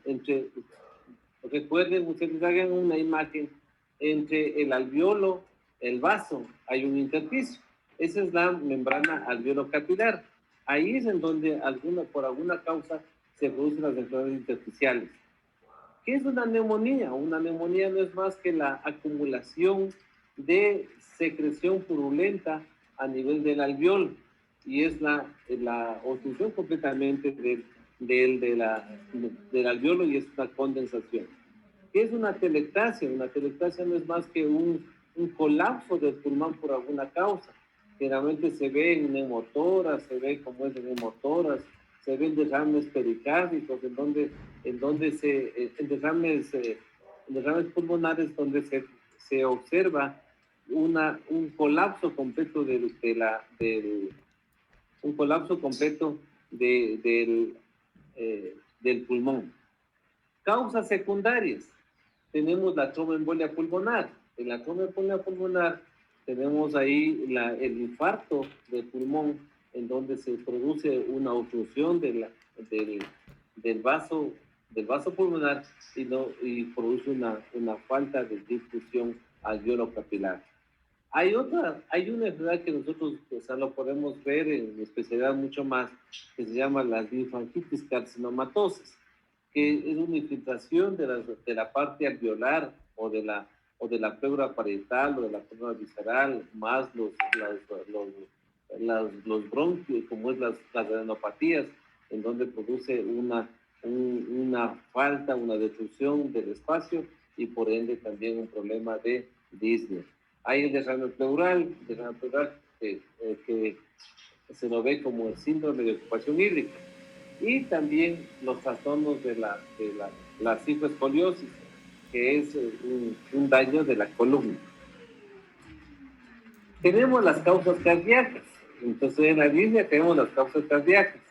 S1: Recuerden, ustedes hagan una imagen entre el alveolo, el vaso, hay un intersticio. Esa es la membrana alveolo-capilar. Ahí es en donde por alguna causa se producen las enfermedades intersticiales. ¿Qué es una neumonía? Una neumonía no es más que la acumulación de secreción purulenta a nivel del alveolo y es la obstrucción completamente del alveolo y es una condensación. ¿Qué es una atelectasia? Una atelectasia no es más que un colapso del pulmón por alguna causa. Generalmente se ve en neumotoras, se ve como es en neumotoras, se ven derrames pericárdicos, en derrames pulmonares donde se observa un colapso completo del pulmón. Causas secundarias. Tenemos la tromboembolia pulmonar. En la tromboembolia pulmonar tenemos ahí el infarto del pulmón, en donde se produce una obstrucción del vaso pulmonar y produce una falta de difusión alveolo-capilar. Hay una enfermedad que nosotros lo podemos ver en especialidad mucho más, que se llama la linfangitis carcinomatosis, que es una infiltración de la parte alveolar o de la pleura parietal o de la pleura visceral, más los bronquios, como es las adenopatías, en donde produce una falta, una destrucción del espacio y por ende también un problema de disnea. Hay el derrame pleural que se lo ve como el síndrome de ocupación hídrica y también los trastornos de la cifoescoliosis, que es un daño de la columna. Tenemos las causas cardíacas. Entonces, en la disnea tenemos las causas cardíacas.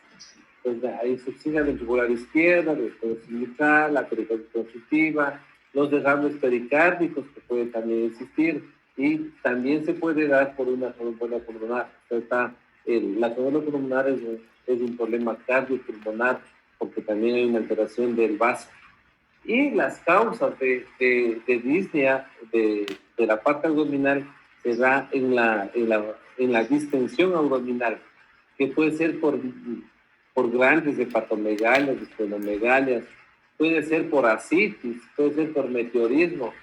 S1: Entonces, hay insuficiencia ventricular izquierda, la esclerosis mitral, la pericarditis constrictiva, los derrames pericárdicos que pueden también existir y también se puede dar por una tromboembolia pulmonar. Entonces, la tromboembolia pulmonar es un problema cardiopulmonar porque también hay una alteración del vaso. Y las causas de disnea de la parte abdominal se da en la distensión abdominal, que puede ser por grandes hepatomegalias, esplenomegalias, puede ser por ascitis, puede ser por meteorismo.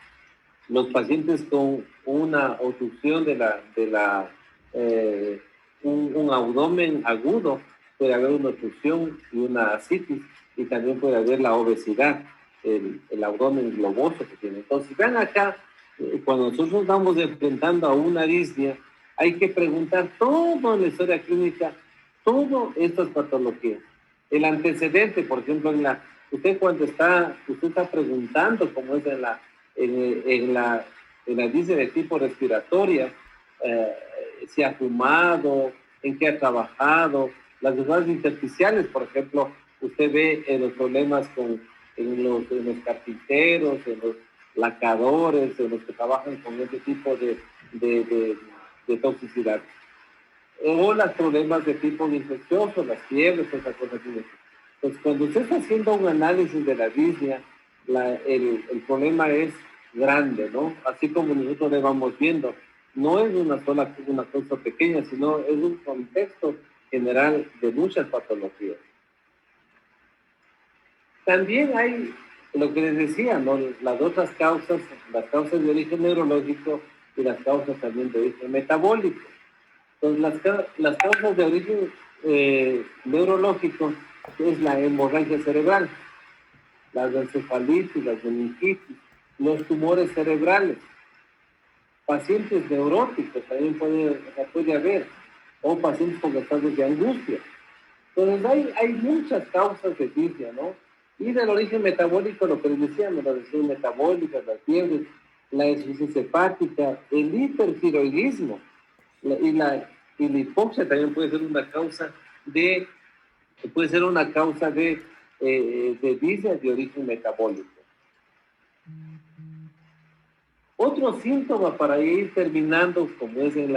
S1: Los pacientes con una obstrucción un abdomen agudo, puede haber una obstrucción y una ascitis, y también puede haber la obesidad, el abdomen globoso que tiene. Entonces, vean acá, cuando nosotros vamos enfrentando a una disnea, hay que preguntar toda la historia clínica, todas estas patologías. El antecedente, por ejemplo, usted está preguntando cómo es en la disnea de tipo respiratoria, si ha fumado, en qué ha trabajado, las enfermedades intersticiales, por ejemplo, usted ve los problemas en los carpinteros, en los lacadores, en los que trabajan con ese tipo de toxicidad. O los problemas de tipo infeccioso, las fiebres, esas cosas así. Entonces, cuando usted está haciendo un análisis de la disnea, el problema es grande, ¿no? Así como nosotros le vamos viendo, no es una cosa pequeña, sino es un contexto general de muchas patologías. También hay lo que les decía, ¿no? Las otras causas, las causas de origen neurológico y las causas también de origen metabólico. Entonces, las causas de origen neurológico es la hemorragia cerebral, las encefalitis, las meningitis, los tumores cerebrales, pacientes neuróticos también puede haber, o pacientes con estados de angustia. Entonces hay muchas causas de disnea, ¿no? Y del origen metabólico, lo que les decíamos, las lesiones metabólicas, las fiebres, la insuficiencia hepática, el hipertiroidismo y la hipoxia también puede ser una causa de disnea de origen metabólico. Otro síntoma para ir terminando, como es en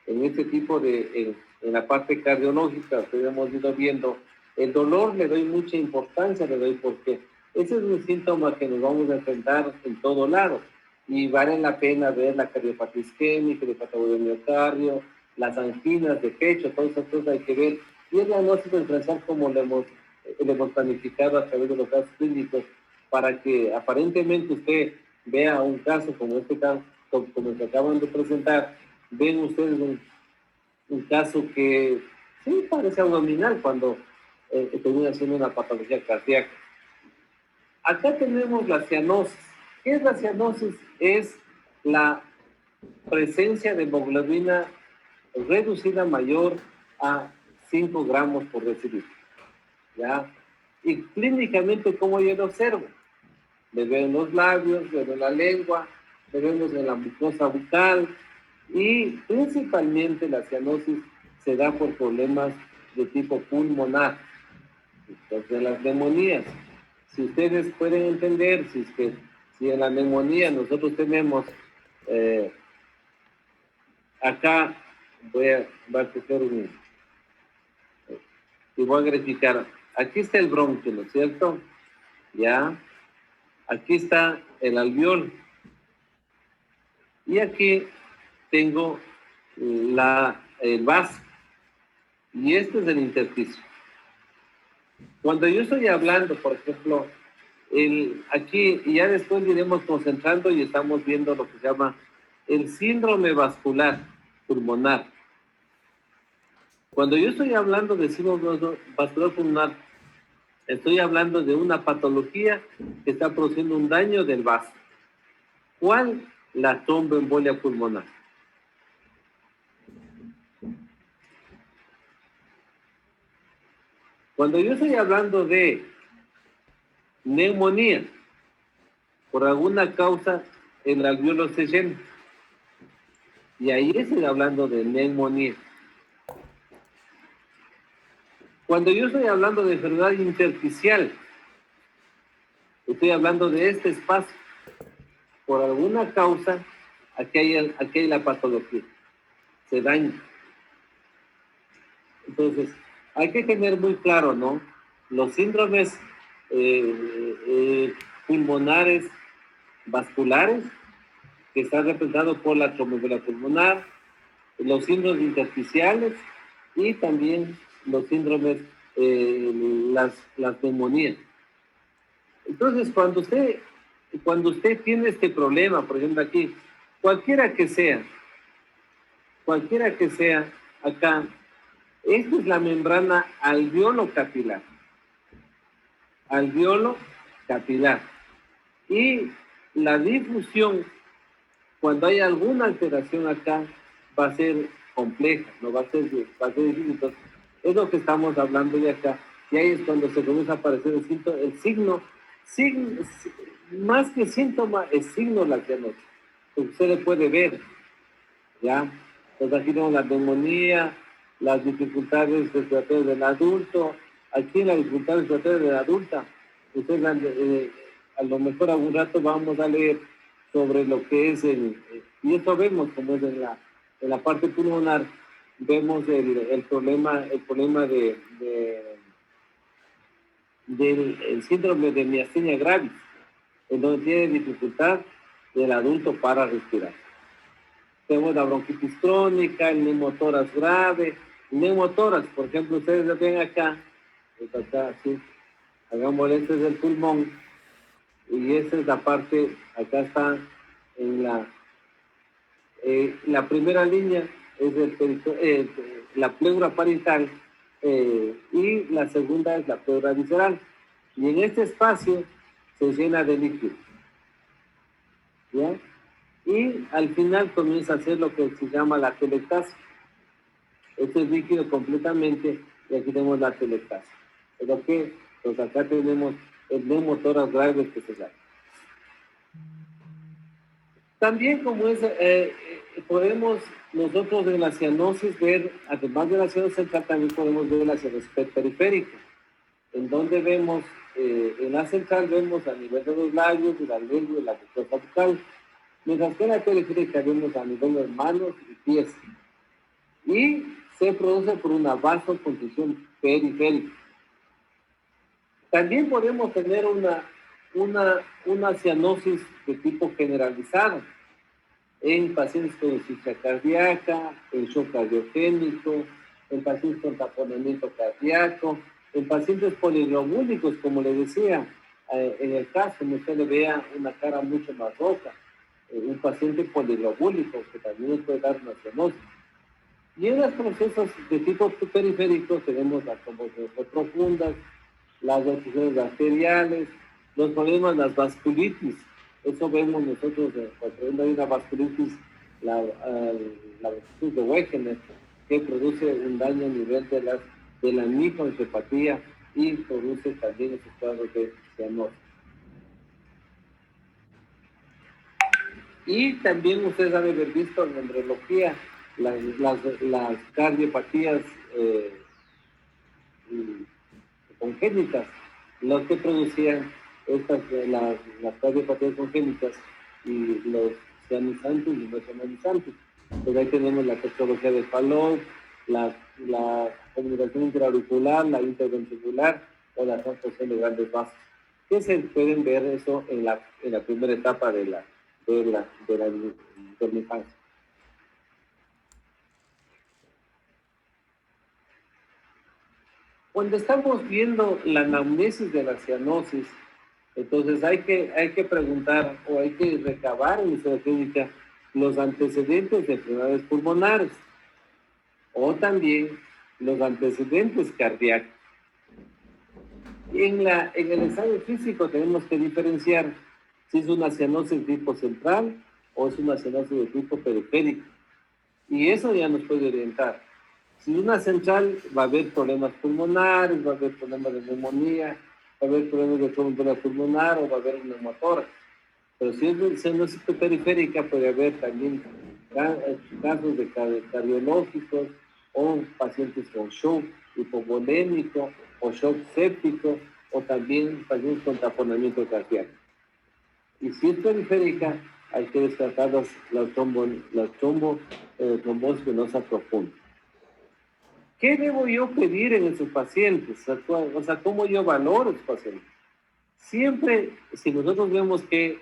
S1: este tipo en la parte cardiológica, que hemos ido viendo, el dolor le doy mucha importancia, porque ese es un síntoma que nos vamos a enfrentar en todo lado, y vale la pena ver la cardiopatía isquémica, el hepatomegalia del miocardio, las anginas de pecho, todas esas cosas hay que ver, y el diagnóstico diferencial como lo hemos planificado a través de los casos clínicos, para que aparentemente usted vea un caso como este caso, como el que acaban de presentar, ven ustedes un caso que sí parece abdominal cuando termina siendo una patología cardíaca. Acá tenemos la cianosis. ¿Qué es la cianosis? Es la presencia de hemoglobina reducida mayor a 5 gramos por decilitro, ¿ya? Y clínicamente, ¿cómo yo lo observo? Le veo en los labios, le veo en la lengua, le vemos en la mucosa bucal, y principalmente la cianosis se da por problemas de tipo pulmonar, entonces las neumonías. Si ustedes pueden entender, si en la neumonía nosotros tenemos acá, voy a coger y voy a graficar. Aquí está el bronquio, ¿no es cierto? Ya. Aquí está el alveolo. Y aquí tengo el vaso. Y este es el intersticio. Cuando yo estoy hablando, por ejemplo, aquí, y ya después iremos concentrando y estamos viendo lo que se llama el síndrome vascular pulmonar. Cuando yo estoy hablando de síndrome vascular pulmonar, estoy hablando de una patología que está produciendo un daño del vaso. ¿Cuál? La tromboembolia pulmonar. Cuando yo estoy hablando de neumonía, por alguna causa el alveolo se llena. Y ahí estoy hablando de neumonía. Cuando yo estoy hablando de enfermedad intersticial, estoy hablando de este espacio. Por alguna causa, aquí hay la patología. Se daña. Entonces, hay que tener muy claro, ¿no? Los síndromes pulmonares vasculares, que están representados por la tromboembolia pulmonar, los síndromes intersticiales y también los síndromes, las neumonías. Entonces, cuando usted tiene este problema, por ejemplo aquí, cualquiera que sea acá, esta es la membrana alveolo capilar. Y la difusión, cuando hay alguna alteración acá, va a ser compleja, no va a ser difícil. Entonces, es lo que estamos hablando de acá. Y ahí es cuando se comienza a aparecer el signo, más que síntoma, es signo lateral. Usted le puede ver, ¿ya? Entonces aquí tenemos la neumonía, las dificultades respiratorias del adulto. Aquí en las dificultades respiratorias del adulto, ustedes a lo mejor algún rato vamos a leer sobre lo que es y esto vemos como es en la parte pulmonar, vemos el problema del síndrome de miastenia gravis, en donde tiene dificultad del adulto para respirar. Tenemos la bronquitis crónica, el neumotórax grave. Neumotórax, por ejemplo, ustedes lo ven acá, así, hagamos, este es el pulmón, y esta es la parte, acá está en la primera línea, es la pleura parietal, y la segunda es la pleura visceral. Y en este espacio se llena de líquido, ¿ya? Y al final comienza a hacer lo que se llama la telectasia. Esto es líquido completamente, y aquí tenemos la telectasia. Pero que, pues acá tenemos el neumotórax grave que se da. También como es, podemos nosotros en la cianosis ver, además de la cianosis central, también podemos ver la cianosis periférica, en donde vemos, en la central vemos a nivel de los labios, de la lengua y la mucosa bucal, mientras que en la periférica vemos a nivel de manos y pies. Y se produce por una vasoconstricción periférica. También podemos tener una cianosis de tipo generalizado en pacientes con insuficiencia cardíaca, en shock cardiogénico, en pacientes con taponamiento cardíaco, en pacientes poliglobúlicos, como les decía, en el caso, como usted le vea una cara mucho más roja, un paciente poliglobúlico que también nos puede dar una cianosis. Y en los procesos de tipo periférico tenemos las convulsiones profundas, las obstrucciones arteriales, los problemas, las vasculitis. Eso vemos nosotros cuando hay una vasculitis, la vasculitis de Wegener, que produce un daño a nivel de la microencefalopatía y produce también esos cuadros de cianosis. Y también ustedes han haber visto en la embriología las cardiopatías congénitas, los que producían las cardiopatías congénitas y los cianizantes y los cianizantes. Pues ahí tenemos la patología de Fallot, la comunicación intraauricular, la interventricular o la transfusión de grandes vasos. Que se pueden ver eso en la primera etapa de la infancia. Cuando estamos viendo la anamnesis de la cianosis, entonces hay que preguntar o hay que recabar en historia clínica los antecedentes de enfermedades pulmonares o también los antecedentes cardíacos. Y en el examen físico tenemos que diferenciar si es una cianosis de tipo central o es una cianosis de tipo periférico. Y eso ya nos puede orientar. Si es una central, va a haber problemas pulmonares, va a haber problemas de neumonía, va a haber problemas de tromboembolia pulmonar o va a haber un neumotórax. Pero si es cianosis periférica, puede haber también casos de cardiológicos o pacientes con shock hipovolémico o shock séptico o también pacientes con taponamiento cardíaco. Y si es periférica, hay que descartar las trombosis venosas profundas. ¿Qué debo yo pedir en esos pacientes? O sea, ¿cómo yo valoro a esos pacientes? Siempre, si nosotros vemos que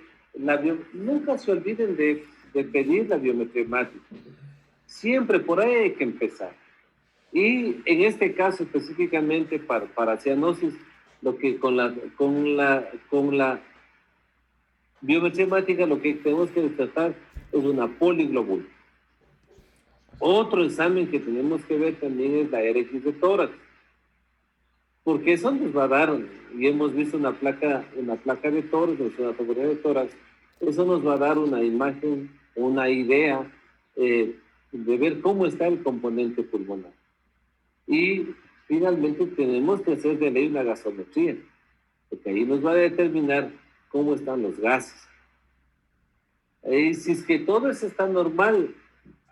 S1: nunca se olviden de pedir la biometría hemática. Siempre por ahí hay que empezar. Y en este caso específicamente para cianosis, lo que con la biometría hemática lo que tenemos que tratar es una poliglobula. Otro examen que tenemos que ver también es la RX de tórax, porque eso nos va a dar, y hemos visto una placa de tórax, una tomografía de tórax, eso nos va a dar una imagen, una idea de ver cómo está el componente pulmonar. Y finalmente tenemos que hacer de ley una gasometría, porque ahí nos va a determinar cómo están los gases. Y si es que todo eso está normal,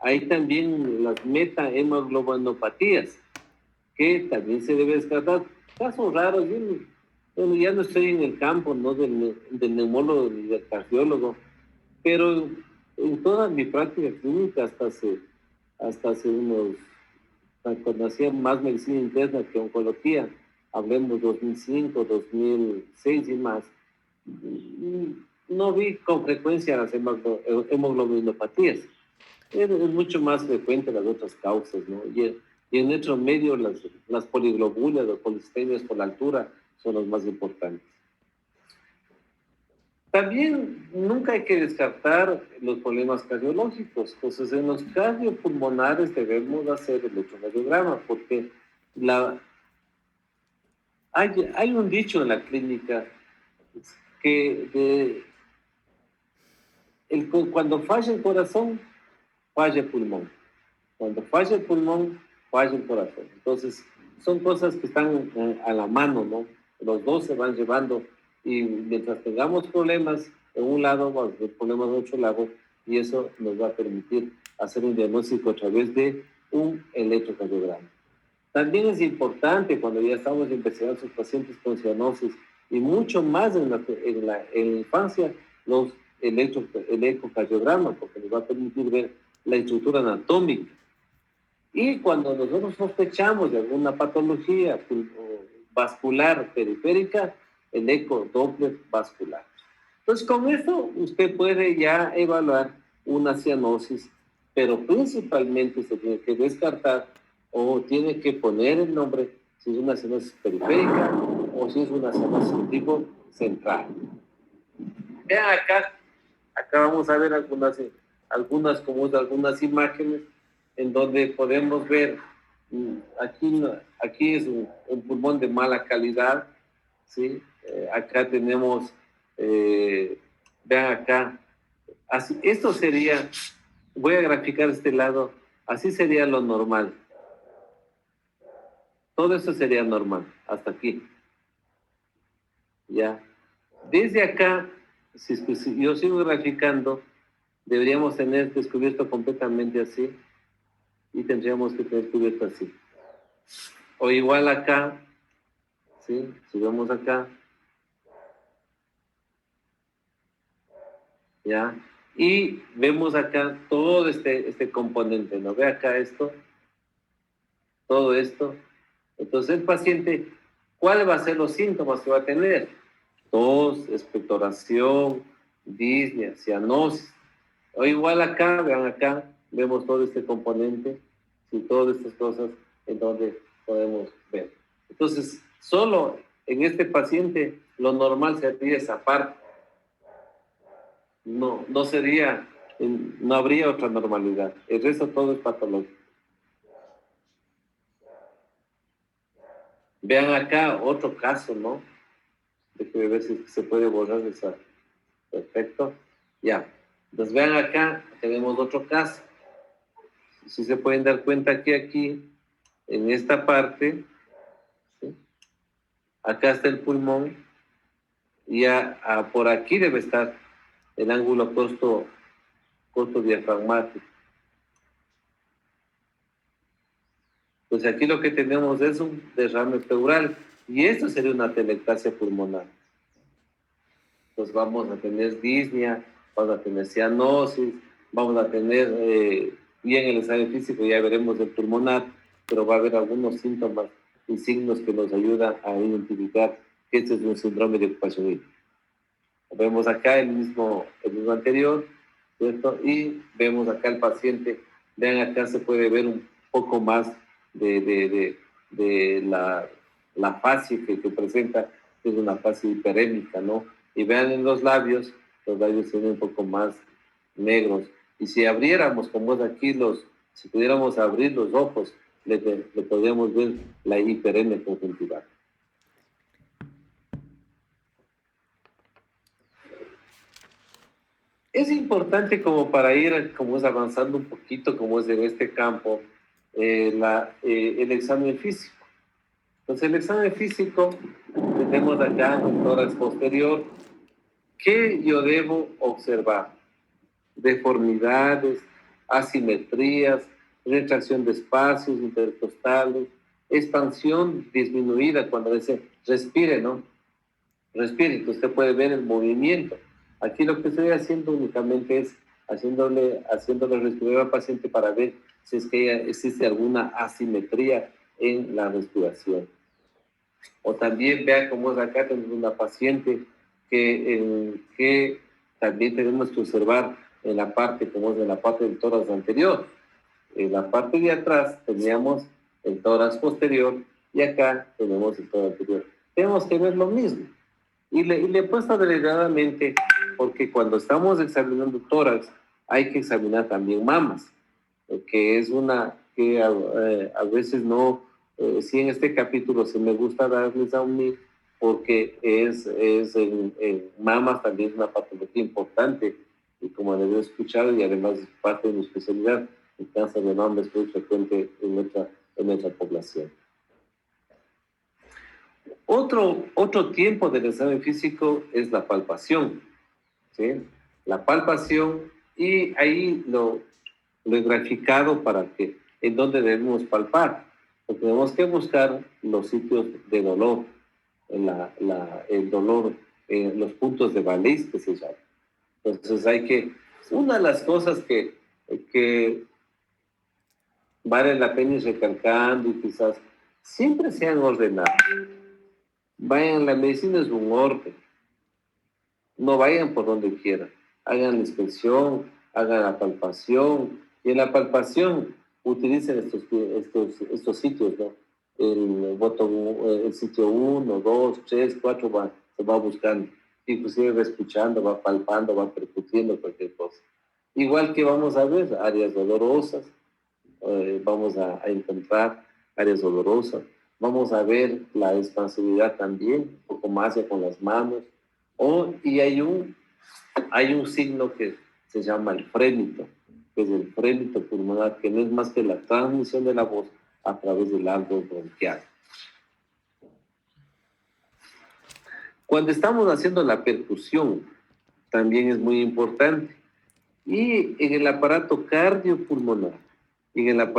S1: hay también las metahemoglobinopatías, que también se debe descartar. Casos raros, bueno, ya no estoy en el campo, ¿no? del neumólogo ni del cardiólogo, pero en toda mi práctica clínica hasta hace unos, cuando hacía más medicina interna que oncología, hablemos 2005, 2006 y más, no vi con frecuencia las hemoglobinopatías. Es mucho más frecuente las otras causas, ¿no? Y en nuestro medio las poliglobulias o policistemias por la altura son los más importantes. También nunca hay que descartar los problemas cardiológicos. Entonces, en los cardiopulmonares debemos hacer el electrocardiograma, porque hay un dicho en la clínica que cuando falla el corazón, falla el pulmón. Cuando falla el pulmón, falla el corazón. Entonces, son cosas que están a la mano, ¿no? Los dos se van llevando, y mientras tengamos problemas en un lado, vamos a tener problemas en otro lado, y eso nos va a permitir hacer un diagnóstico a través de un electrocardiograma. También es importante cuando ya estamos investigando a sus pacientes con cianosis, y mucho más en la infancia, el ecocardiograma, porque nos va a permitir ver la estructura anatómica. Y cuando nosotros sospechamos de alguna patología vascular periférica, el ecodoppler vascular. Entonces, con esto usted puede ya evaluar una cianosis, pero principalmente se tiene que descartar o tiene que poner el nombre si es una cianosis periférica o si es una cianosis tipo central. Vean acá vamos a ver algunas imágenes en donde podemos ver, aquí es un pulmón de mala calidad, ¿sí? Acá tenemos, vean acá, así, esto sería, voy a graficar este lado, así sería lo normal. Todo eso sería normal, hasta aquí. Ya. Desde acá, si yo sigo graficando, deberíamos tener descubierto completamente así, y tendríamos que tener cubierto así. O igual acá, ¿sí? Si vemos acá, ¿ya? Y vemos acá todo este componente, ¿no? Ve acá esto, todo esto. Entonces el paciente, ¿cuál va a ser los síntomas que va a tener? Tos, expectoración, disnea, cianosis. O igual acá, vean acá, vemos todo este componente, y todas estas cosas en donde podemos ver. Entonces, solo en este paciente lo normal sería esa parte. No habría otra normalidad. El resto todo es patológico. Vean acá otro caso, ¿no? Déjenme ver si se puede borrar esa. Perfecto. Ya. Entonces vean acá, tenemos otro caso. Si se pueden dar cuenta aquí, en esta parte, ¿sí? Acá está el pulmón, y por aquí debe estar el ángulo costo diafragmático. Pues aquí lo que tenemos es un derrame pleural, y esto sería una atelectasia pulmonar. Pues vamos a tener disnea, vamos a tener cianosis, vamos a tener, y en el examen físico ya veremos el pulmonar, pero va a haber algunos síntomas y signos que nos ayudan a identificar que este es un síndrome de ocupación hídrica. Vemos acá el mismo anterior, ¿cierto? Y vemos acá el paciente. Vean, acá se puede ver un poco más de la fase que presenta, que es una fase hiperémica, ¿no? Y vean en los labios tienen un poco más negros. Y si abriéramos, como es aquí, si pudiéramos abrir los ojos, le podríamos ver la hiperemia conjuntival. Es importante como para ir como es avanzando un poquito, como es en este campo, el examen físico. Entonces, el examen físico, tenemos acá el tórax posterior. ¿Qué yo debo observar? Deformidades, asimetrías, retracción de espacios intercostales, expansión disminuida cuando dice respire, ¿no? Respire, que usted puede ver el movimiento. Aquí lo que estoy haciendo únicamente es haciéndole respirar al paciente para ver si es que existe alguna asimetría en la respiración. O también vea cómo es acá, tenemos una paciente que también tenemos que observar en la parte, como es en la parte del tórax anterior. En la parte de atrás teníamos el tórax posterior y acá tenemos el tórax anterior. Tenemos que ver lo mismo. Y le he puesto deliberadamente porque cuando estamos examinando tórax hay que examinar también mamas, que es una que a veces no, sí en este capítulo sí me gusta darles a unir porque en mamas también es una patología importante y como les he escuchado y además es parte de mi especialidad, el cáncer de mama es muy frecuente en nuestra población. Otro tiempo del examen físico es la palpación, ¿sí? La palpación, y ahí lo he graficado para que, en dónde debemos palpar. Porque tenemos que buscar los sitios de dolor, el dolor, los puntos de Valeix que se llama. Entonces una de las cosas que vale la pena ir recalcando y quizás siempre sean ordenados. Vayan, la medicina es un orden. No vayan por donde quieran. Hagan la inspección, hagan la palpación. Y en la palpación utilicen estos sitios, ¿no? El sitio 1, 2, 3, 4 se va buscando. Inclusive va escuchando, va palpando, va percutiendo cualquier cosa. Igual que vamos a ver áreas dolorosas, vamos a encontrar áreas dolorosas. Vamos a ver la expansividad también, un poco más ya con las manos. Y hay un signo que se llama el frémito, que es el frémito pulmonar, que no es más que la transmisión de la voz a través del árbol bronquial. Cuando estamos haciendo la percusión, también es muy importante. Y en el aparato cardiopulmonar, y en la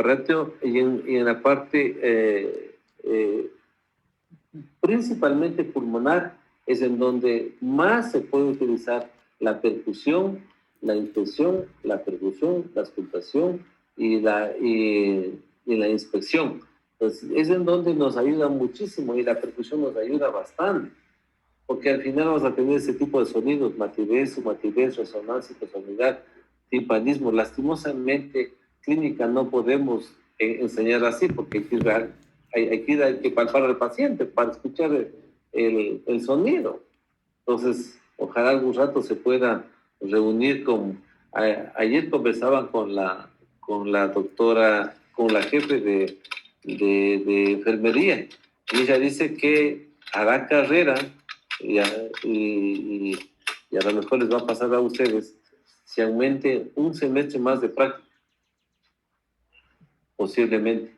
S1: parte principalmente pulmonar, es en donde más se puede utilizar la percusión, la intención, la percusión, la auscultación y la inspección. Entonces, es en donde nos ayuda muchísimo y la percusión nos ayuda bastante, porque al final vamos a tener ese tipo de sonidos, matidez, sumatidez, resonancia, hipersonidad, timpanismo. Lastimosamente, clínica no podemos enseñar así, porque hay que palpar al paciente para escuchar el sonido. Entonces, ojalá algún rato se pueda reunir ayer conversaban con la doctora, con la jefe de enfermería, y ella dice que hará carrera y a lo mejor les va a pasar a ustedes si aumente un semestre más de práctica, posiblemente.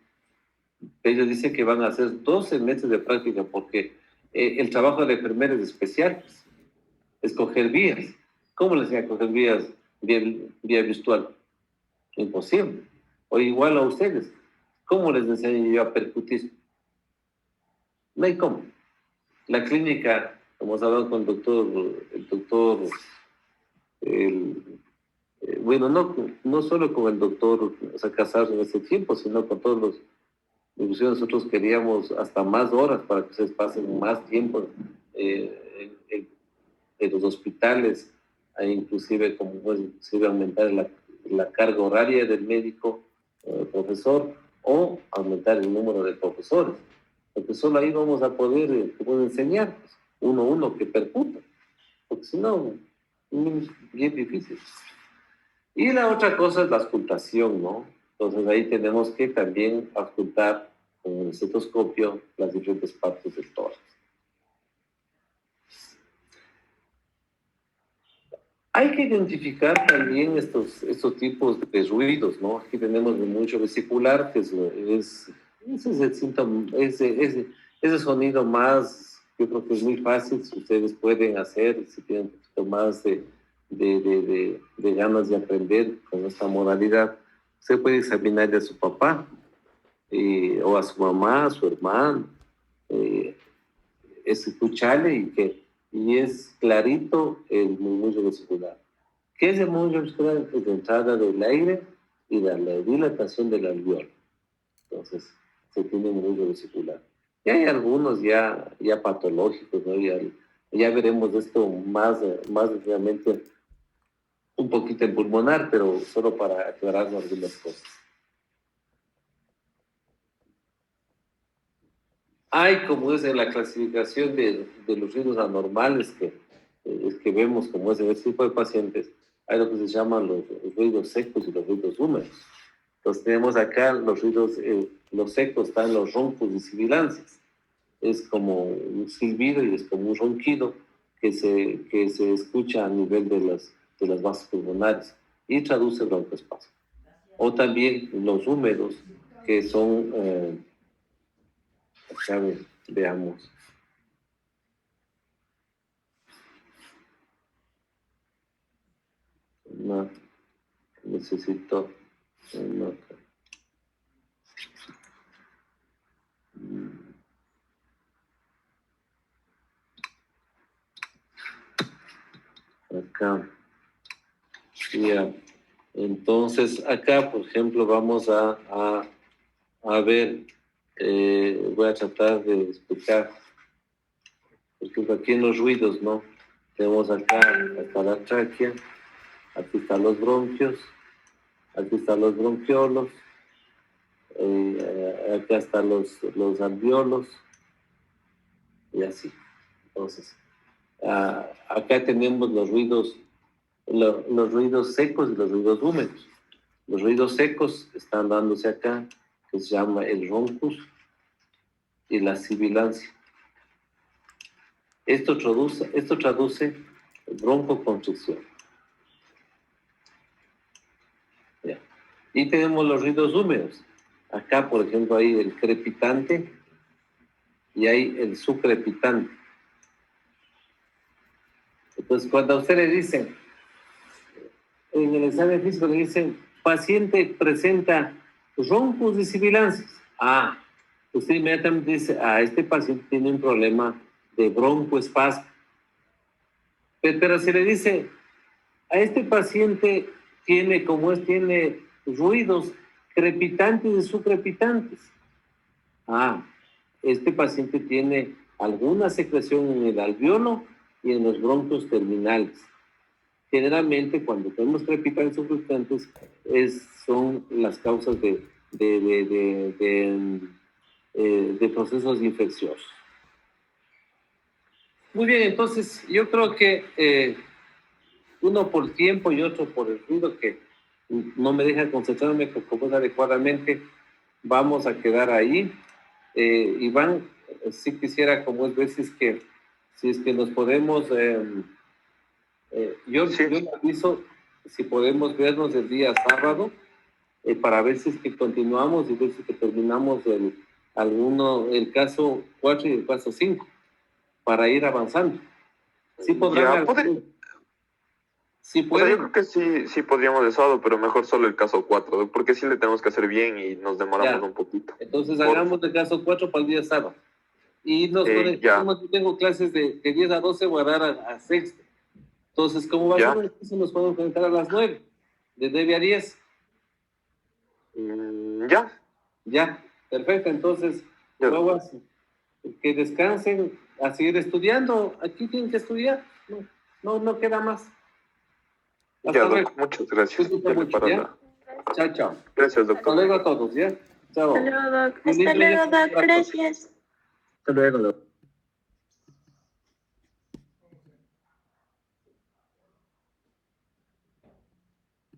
S1: Ellos dicen que van a hacer 2 semestres de práctica porque el trabajo de la enfermera es especial, escoger vías. ¿Cómo les voy a coger vías vía virtual? Imposible. O igual a ustedes, ¿cómo les enseño yo a percutir? No hay cómo. La clínica, como hemos hablado con el doctor, bueno, no solo con el doctor Casar en ese tiempo, sino con todos los. Inclusive nosotros queríamos hasta más horas para que ustedes pasen más tiempo en los hospitales, hay inclusive como puede inclusive aumentar la carga horaria del médico profesor o aumentar el número de profesores, porque solo ahí vamos a poder enseñar pues, uno a uno que percuta, porque si no, bien difícil. Y la otra cosa es la auscultación, ¿no? Entonces ahí tenemos que también auscultar con el estetoscopio las diferentes partes del tórax. Hay que identificar también estos tipos de ruidos, ¿no? Aquí tenemos el mucho vesicular, que ese es el síntoma, ese sonido más, yo creo que es muy fácil, si ustedes pueden hacer, si tienen un poquito más de ganas de aprender con esta modalidad, usted puede examinarle a su papá, o a su mamá, a su hermano, es escucharle y es clarito el murmullo vesicular. ¿Qué es el murmullo vesicular? Es la entrada del aire y la dilatación del alveolo. Entonces, se tiene murmullo vesicular. Y hay algunos ya patológicos, ¿no? Ya veremos esto más detalladamente un poquito en pulmonar, pero solo para aclararnos algunas cosas. Hay, como es en la clasificación de los ruidos anormales que vemos como es en este tipo de pacientes, hay lo que se llaman los ruidos secos y los ruidos húmedos. Entonces tenemos acá los ruidos, los secos están los roncos y sibilancias. Es como un silbido y es como un ronquido que se escucha a nivel de las vasos pulmonares y traduce broncoespasmo. O también los húmedos, que son... acá veamos. No, necesito una. Acá. Ya. Entonces, acá, por ejemplo, vamos a ver, voy a tratar de explicar. Por ejemplo, aquí en los ruidos, ¿no? Tenemos acá la tráquea, aquí están los bronquios, aquí están los bronquiolos, acá están los alveolos, y así. Entonces, acá tenemos los ruidos secos y los ruidos húmedos. Los ruidos secos están dándose acá, que se llama el roncus y la sibilancia. Esto traduce broncoconstricción. Ya. Y tenemos los ruidos húmedos. Acá, por ejemplo, hay el crepitante y hay el sucrepitante. Entonces, cuando a usted le dicen, en el examen físico le dicen, paciente presenta roncos y sibilancias. Usted inmediatamente dice, este paciente tiene un problema de broncoespasmo. Pero si le dice, a este paciente tiene ruidos crepitantes y sucrepitantes. Este paciente tiene alguna secreción en el alveolo y en los bronquios terminales. Generalmente, cuando tenemos crepitantes y sucrepitantes, son las causas de procesos infecciosos. Muy bien, entonces yo creo que uno por tiempo y otro por el ruido que no me deja concentrarme como es adecuadamente, vamos a quedar ahí. Iván, sí quisiera, como es veces que, si es que nos podemos, yo le aviso si podemos vernos el día sábado, para ver si es que continuamos y ver si que terminamos el caso 4 y el caso 5, para ir avanzando. Sí podrán. Sí
S3: yo creo que sí podríamos de sábado, pero mejor solo el caso 4, porque sí le tenemos que hacer bien y nos demoramos un poquito.
S1: Entonces hagamos el caso 4 para el día sábado. Y nos conectamos, yo tengo clases de 10 a 12, voy a dar a sexto. Entonces, como va a ser, nos podemos conectar a las 9, de 9 a 10. Ya, perfecto. Entonces, que descansen, a seguir estudiando. Aquí tienen que estudiar. No queda más.
S3: Ya,
S1: Hasta luego.
S3: doc, muchas gracias.
S1: Cuídate
S3: Ya le
S1: mucho,
S3: paro
S1: ¿ya?
S3: la-
S1: Chao, chao.
S3: Gracias,
S1: Hasta
S3: doctor.
S1: luego a todos, ¿ya? Chao.
S4: Hasta luego, Doc.
S1: Feliz
S4: Hasta luego,
S1: día.
S4: Doc. Gracias.
S5: Hasta luego, doctor.